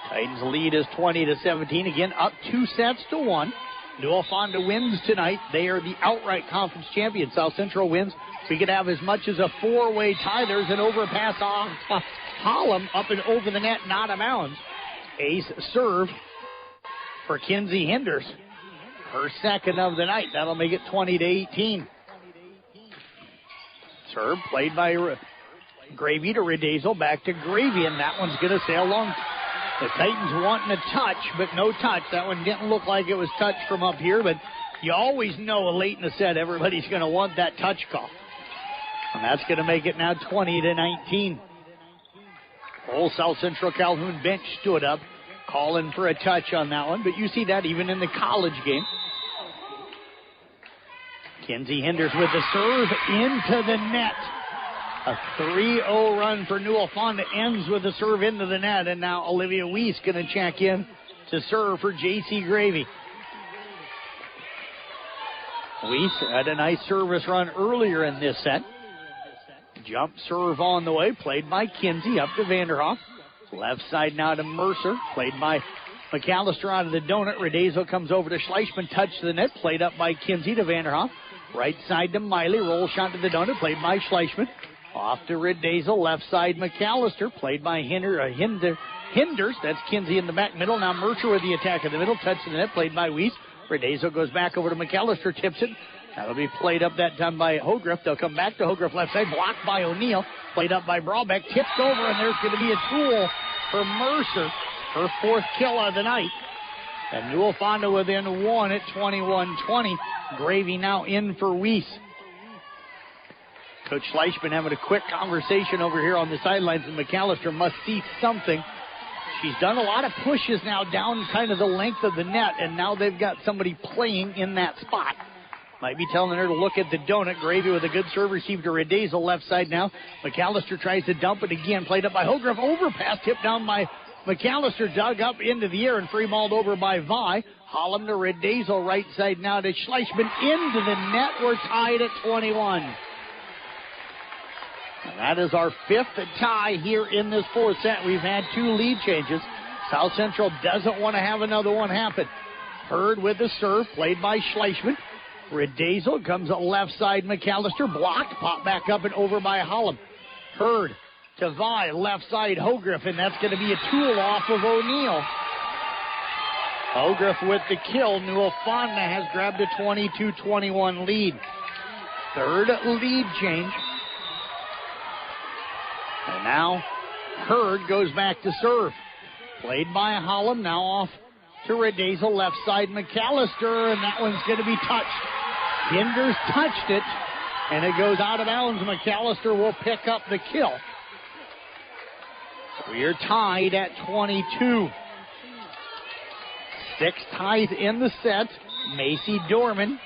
Titans lead is 20-17. Again, up 2-1. Newell Fonda wins tonight. They are the outright conference champions. South Central wins. We could have as much as a 4-way tie. There's an overpass off Hollum up and over the net, not a bounds. Ace serve for Kinsey Hinders. Her second of the night. That'll make it 20-18. Serve played by Gravy to Redazel. Back to Gravy, and that one's going to sail long. The Titans wanting a touch, but no touch. That one didn't look like it was touched from up here, but you always know late in the set everybody's going to want that touch call. And that's going to make it now 20-19. Whole South Central Calhoun bench stood up, calling for a touch on that one, but you see that even in the college game. Kinsey Hinders with the serve into the net. A 3-0 run for Newell Fonda ends with a serve into the net, and now Olivia Weiss going to check in to serve for J.C. Gravy. Weiss had a nice service run earlier in this set. Jump serve on the way, played by Kinsey up to Vanderhoff. Left side now to Mercer, played by McAllister out of the donut. Redazel comes over to Schleichman, touch the net, played up by Kinsey to Vanderhoff. Right side to Miley, roll shot to the donut, played by Schleichman. Off to Redazel, left side McAllister, played by Hinders. That's Kinsey in the back middle. Now Mercer with the attack in the middle, touch to the net, played by Weiss. Redazo goes back over to McAllister, tips it. That'll be played up that time by Hogriff. They'll come back to Hogriff left side, blocked by O'Neill. Played up by Brawbeck, tipped over, and there's going to be a tool for Mercer, her 4th kill of the night. And Newell Fonda within 1 at 21-20. Gravy now in for Weiss. Coach Fleischman having a quick conversation over here on the sidelines, and McAllister must see something. She's done a lot of pushes now down kind of the length of the net, and now they've got somebody playing in that spot. Might be telling her to look at the donut. Gravy with a good serve received to Redazo left side now. McAllister tries to dump it again. Played up by Hogriff. Overpass tipped down by McAllister. Dug up into the air and free mauled over by Vi. Hollum to Redazo right side now to Schleichman into the net. We're tied at 21. And that is our 5th tie here in this 4th set. We've had 2 lead changes. South Central doesn't want to have another one happen. Hurd with the serve, played by Schleichman. Redazo comes up left side, McAllister blocked, pop back up and over by Hollum. Hurd to Vi, left side Hogriff, and that's going to be a tool off of O'Neill. Hogriff with the kill. Newell Fonda has grabbed a 22-21 lead. 3rd lead change. And now Hurd goes back to serve. Played by Hollum, now off to Redazo, left side McAllister, and that one's going to be touched. Hinders touched it, and it goes out of bounds. McAllister will pick up the kill. We are tied at 22. 6 ties in the set. Macy Dorman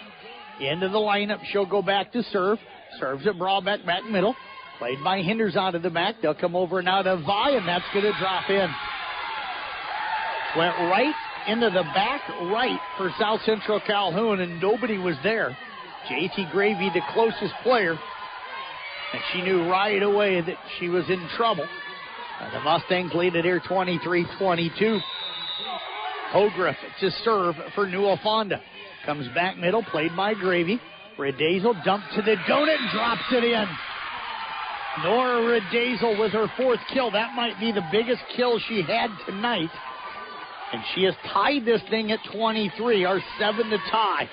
into the lineup. She'll go back to serve. Serves at Brawbeck, back middle. Played by Hinders out of the back. They'll come over now to Vi, and that's going to drop in. Went right into the back right for South Central Calhoun, and nobody was there. J.T. Gravy, the closest player, and she knew right away that she was in trouble. The Mustangs lead it here 23-22. Hogriff to serve for Newell Fonda. Comes back middle, played by Gravy. Redazo dumped to the donut and drops it in. Nora Redazo with her 4th kill. That might be the biggest kill she had tonight. And she has tied this thing at 23, our 7th to tie.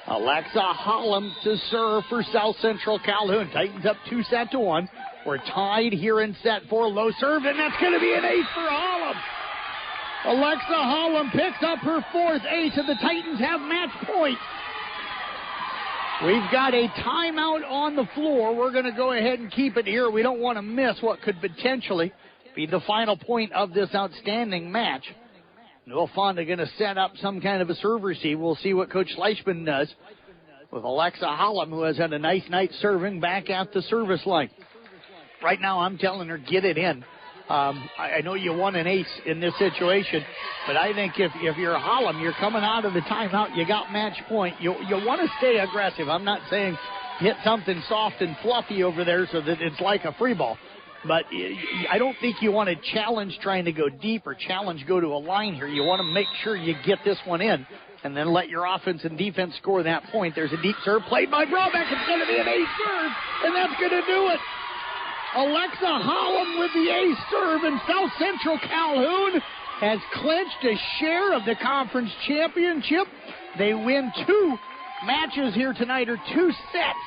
Alexa Hollum to serve for South Central Calhoun. Titans up 2-1. We're tied here in set 4. Low serve, and that's going to be an ace for Hollum. Alexa Hollum picks up her 4th ace, and the Titans have match point. We've got a timeout on the floor. We're going to go ahead and keep it here. We don't want to miss what could potentially be the final point of this outstanding match. Newell Fonda going to set up some kind of a serve receive. We'll see what Coach Fleischman does with Alexa Hollum, who has had a nice night serving back at the service line. Right now, I'm telling her, get it in. I know you won an ace in this situation, but I think if you're Hollum, you're coming out of the timeout, you got match point. You want to stay aggressive. I'm not saying hit something soft and fluffy over there so that it's like a free ball. But I don't think you want to challenge trying to go deep or challenge go to a line here. You want to make sure you get this one in and then let your offense and defense score that point. There's a deep serve played by Brawbeck. It's going to be an ace serve, and that's going to do it. Alexa Hollum with the ace serve, and South Central Calhoun has clinched a share of the conference championship. They win 2 matches here tonight, or 2 sets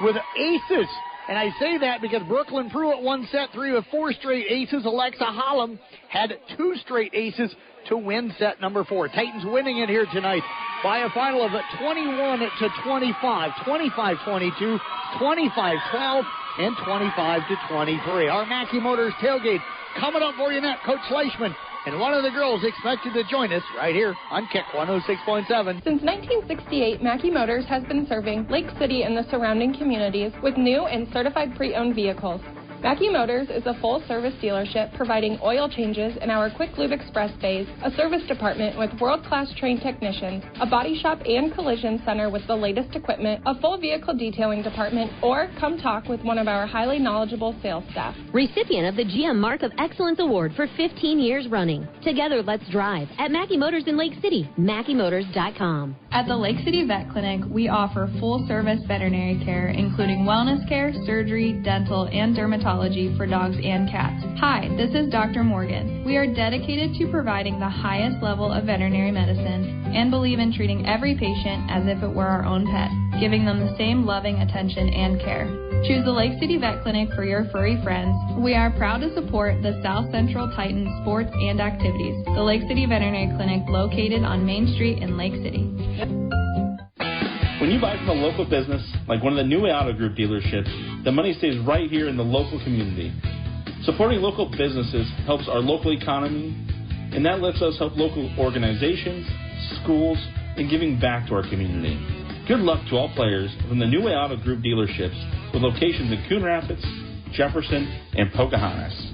with aces. And I say that because Brooklyn Pruitt won set 3 with 4 straight aces. Alexa Hollum had 2 straight aces to win set number 4. Titans winning it here tonight by a final of 21-25, 25-22, 25-12, and 25-23. Our Mackey Motors tailgate coming up for you next. Coach Fleischman and one of the girls expected to join us right here on Kick 106.7. Since 1968, Mackey Motors has been serving Lake City and the surrounding communities with new and certified pre-owned vehicles. Mackey Motors is a full-service dealership providing oil changes in our Quick Lube Express bays, a service department with world-class trained technicians, a body shop and collision center with the latest equipment, a full vehicle detailing department, or come talk with one of our highly knowledgeable sales staff. Recipient of the GM Mark of Excellence Award for 15 years running. Together, let's drive at Mackey Motors in Lake City, MackeyMotors.com. At the Lake City Vet Clinic, we offer full-service veterinary care, including wellness care, surgery, dental, and dermatology dermatology for dogs and cats. Hi, this is Dr. Morgan. We are dedicated to providing the highest level of veterinary medicine and believe in treating every patient as if it were our own pet, giving them the same loving attention and care. Choose the Lake City Vet Clinic for your furry friends. We are proud to support the South Central Titans sports and activities. The Lake City Veterinary Clinic located on Main Street in Lake City. When you buy from a local business, like one of the New Auto Group dealerships, the money stays right here in the local community. Supporting local businesses helps our local economy, and that lets us help local organizations, schools, and giving back to our community. Good luck to all players from the New Way Auto Group dealerships with locations in Coon Rapids, Jefferson, and Pocahontas.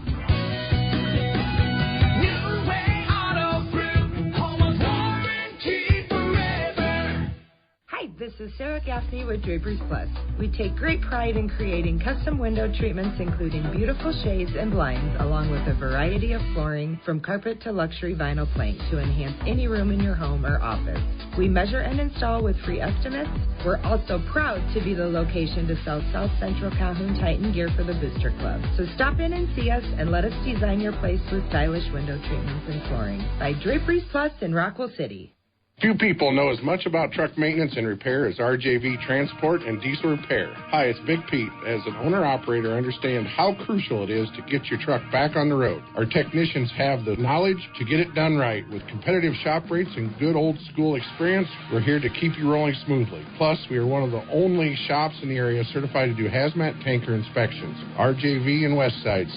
This is Sarah Gaffney with Draperies Plus. We take great pride in creating custom window treatments, including beautiful shades and blinds, along with a variety of flooring from carpet to luxury vinyl plank to enhance any room in your home or office. We measure and install with free estimates. We're also proud to be the location to sell South Central Calhoun Titan gear for the Booster Club. So stop in and see us and let us design your place with stylish window treatments and flooring by Draperies Plus in Rockwell City. Few people know as much about truck maintenance and repair as RJV Transport and Diesel Repair. Hi, it's Big Pete. As an owner-operator, I understand how crucial it is to get your truck back on the road. Our technicians have the knowledge to get it done right. With competitive shop rates and good old-school experience, we're here to keep you rolling smoothly. Plus, we are one of the only shops in the area certified to do hazmat tanker inspections. RJV in Westside,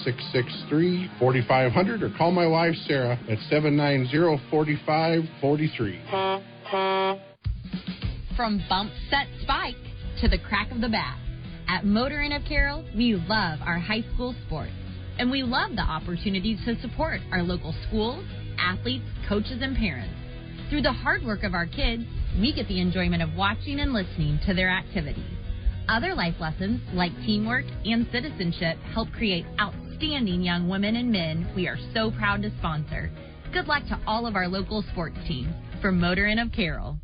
663-4500, or call my wife, Sarah, at 790-4543. From bump, set, spike to the crack of the bat. At Motor Inn of Carroll, we love our high school sports. And we love the opportunities to support our local schools, athletes, coaches, and parents. Through the hard work of our kids, we get the enjoyment of watching and listening to their activities. Other life lessons, like teamwork and citizenship, help create outstanding young women and men we are so proud to sponsor. Good luck to all of our local sports teams. From Motor Inn of Carroll.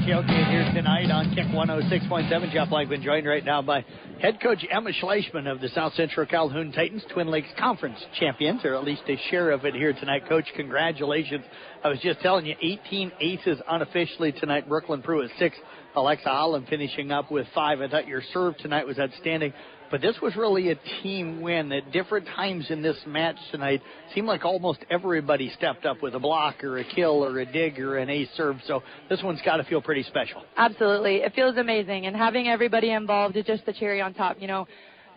Tailgate here tonight on Kick 106.7. Jeff Blackman joined right now by head coach Emma Schleichman of the South Central Calhoun Titans, Twin Lakes Conference champions, or at least a share of it here tonight. Coach, congratulations. I was just telling you, 18 aces unofficially tonight. Brooklyn Pruitt 6, Alexa Holland finishing up with 5. I thought your serve tonight was outstanding. But this was really a team win. At different times in this match tonight, seemed like almost everybody stepped up with a block or a kill or a dig or an ace serve. So this one's got to feel pretty special. Absolutely. It feels amazing. And having everybody involved is just the cherry on top. You know,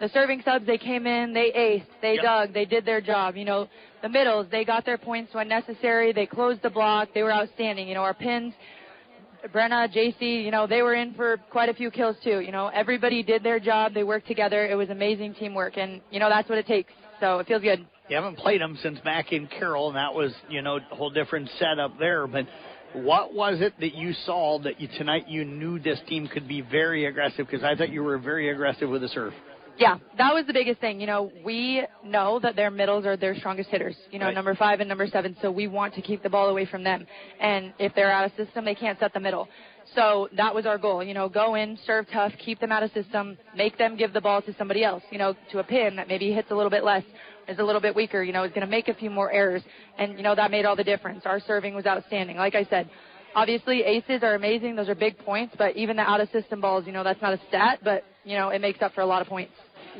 the serving subs, they came in, they aced, they dug, they did their job. You know, the middles, they got their points when necessary. They closed the block. They were outstanding. You know, our pins, Brenna, JC, you know, they were in for quite a few kills too. You know, everybody did their job. They worked together. It was amazing teamwork, and, you know, that's what it takes. So it feels good. You haven't played them since back in Carroll, and that was, you know, a whole different setup there. But what was it that you saw that tonight you knew this team could be very aggressive? Because I thought you were very aggressive with the serve. Yeah, that was the biggest thing. You know, we know that their middles are their strongest hitters, you know, number 5 and number 7, so we want to keep the ball away from them. And if they're out of system, they can't set the middle. So that was our goal, you know, go in, serve tough, keep them out of system, make them give the ball to somebody else, you know, to a pin that maybe hits a little bit less, is a little bit weaker, you know, is going to make a few more errors. And, you know, that made all the difference. Our serving was outstanding. Like I said, obviously aces are amazing. Those are big points. But even the out-of-system balls, you know, that's not a stat, but, you know, it makes up for a lot of points.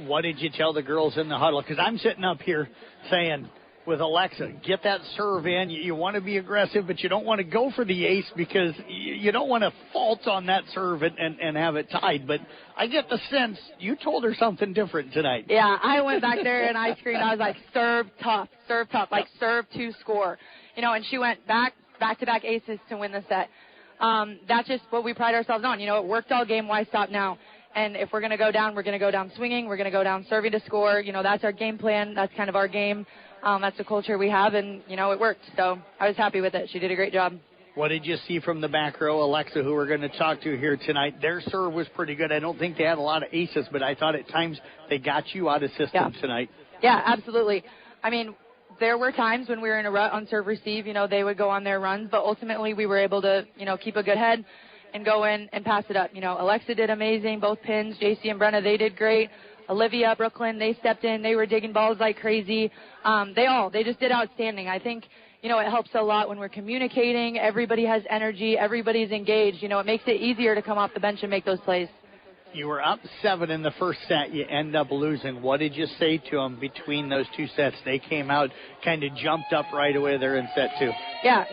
What did you tell the girls in the huddle? Because I'm sitting up here saying, with Alexa, get that serve in. You want to be aggressive, but you don't want to go for the ace because you don't want to fault on that serve and have it tied. But I get the sense you told her something different tonight. Yeah, I went back there and I screamed. I was like, serve tough, like serve to score. You know, and she went back-to-back aces to win the set. That's just what we pride ourselves on. You know, it worked all game. Why stop now? And if we're going to go down, we're going to go down swinging. We're going to go down serving to score. You know, that's our game plan. That's kind of our game. That's the culture we have, and, you know, it worked. So I was happy with it. She did a great job. What did you see from the back row, Alexa, who we're going to talk to here tonight? Their serve was pretty good. I don't think they had a lot of aces, but I thought at times they got you out of system tonight. Yeah, absolutely. I mean, there were times when we were in a rut on serve receive, they would go on their runs, but ultimately we were able to, keep a good head and go in and pass it up. Alexa did amazing, both pins, JC and Brenna, they did great. Olivia, Brooklyn, they stepped in, they were digging balls like crazy. They just did outstanding. I think, it helps a lot when we're communicating. Everybody has energy, everybody's engaged. It makes it easier to come off the bench and make those plays. You were up 7 in the first set. You end up losing. What did you say to them between those two sets? They came out, kind of jumped up right away there in set 2. Yeah,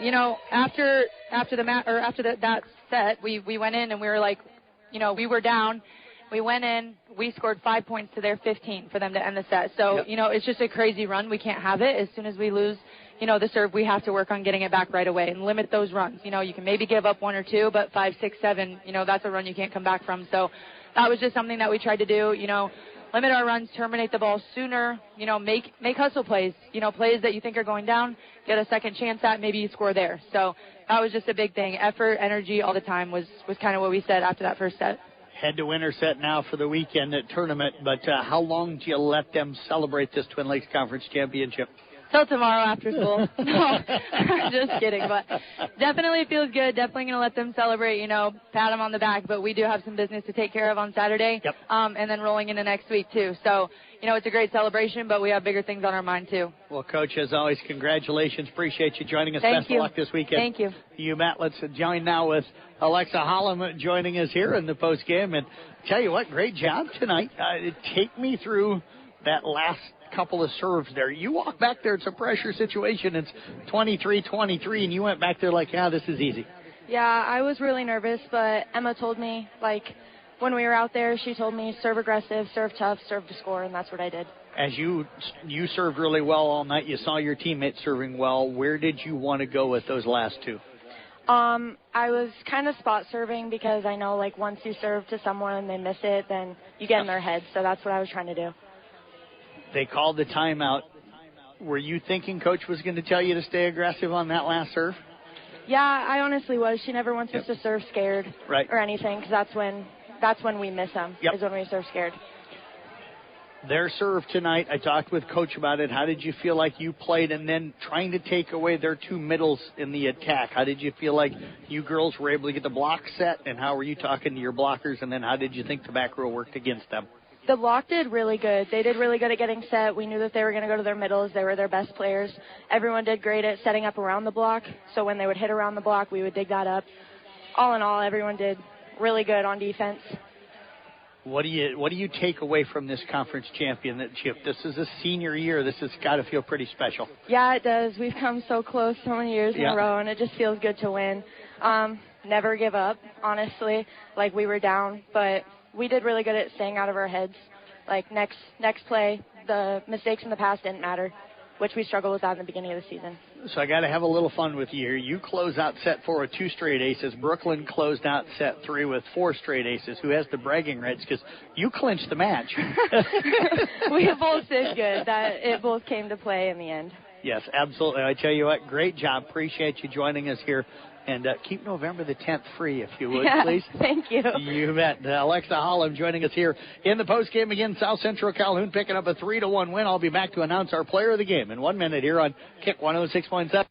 after that set, we went in and we were like, we were down. We went in. We scored 5 points to their 15 for them to end the set. So, it's just a crazy run. We can't have it. As soon as we lose, the serve, we have to work on getting it back right away and limit those runs. You can maybe give up 1 or 2, but 5, 6, 7, that's a run you can't come back from. So that was just something that we tried to do, limit our runs, terminate the ball sooner, make hustle plays, plays that you think are going down, get a second chance at, maybe you score there. So that was just a big thing. Effort, energy all the time was kind of what we said after that first set. Head to winner set now for the weekend at tournament, but how long do you let them celebrate this Twin Lakes Conference Championship? Till tomorrow after school. No, just kidding. But definitely feels good. Definitely going to let them celebrate, pat them on the back. But we do have some business to take care of on Saturday. Yep. And then rolling into next week, too. So, it's a great celebration, but we have bigger things on our mind, too. Well, Coach, as always, congratulations. Appreciate you joining us. Thank Best you. of luck this weekend. Thank you. You, Matt. Let's join now with Alexa Hollum joining us here in the postgame. And tell you what, great job tonight. Take me through that last couple of serves there. You walk back there, it's a pressure situation. It's 23-23, and you went back there like, this is easy. Yeah, I was really nervous, but Emma told me, when we were out there, she told me serve aggressive, serve tough, serve to score, and that's what I did. As you served really well all night, you saw your teammates serving well. Where did you want to go with those last two? I was kind of spot serving because I know, once you serve to someone and they miss it, then you get in their head, so that's what I was trying to do. They called the timeout. Were you thinking Coach was going to tell you to stay aggressive on that last serve? Yeah, I honestly was. She never wants us to serve scared or anything, because that's when we miss them, is when we serve scared. Their serve tonight, I talked with Coach about it. How did you feel like you played? And then trying to take away their two middles in the attack, how did you feel like you girls were able to get the block set? And how were you talking to your blockers? And then how did you think the back row worked against them? The block did really good. They did really good at getting set. We knew that they were going to go to their middles. They were their best players. Everyone did great at setting up around the block. So when they would hit around the block, we would dig that up. All in all, everyone did really good on defense. What do you take away from this conference championship? This is a senior year. This has got to feel pretty special. Yeah, it does. We've come so close so many years in a row, and it just feels good to win. Never give up, honestly. We were down, but we did really good at staying out of our heads. Next play, the mistakes in the past didn't matter, which we struggled with that in the beginning of the season. So I got to have a little fun with you here. You close out set 4 with 2 straight aces. Brooklyn closed out set 3 with 4 straight aces. Who has the bragging rights? Because you clinched the match. We both did good. It both came to play in the end. Yes, absolutely. I tell you what, great job. Appreciate you joining us here. And keep November the 10th free, if you would, please. Thank you. You bet. Alexa Hollum joining us here in the postgame again. South Central Calhoun picking up a 3-1 win. I'll be back to announce our player of the game in 1 minute here on Kick 106.7.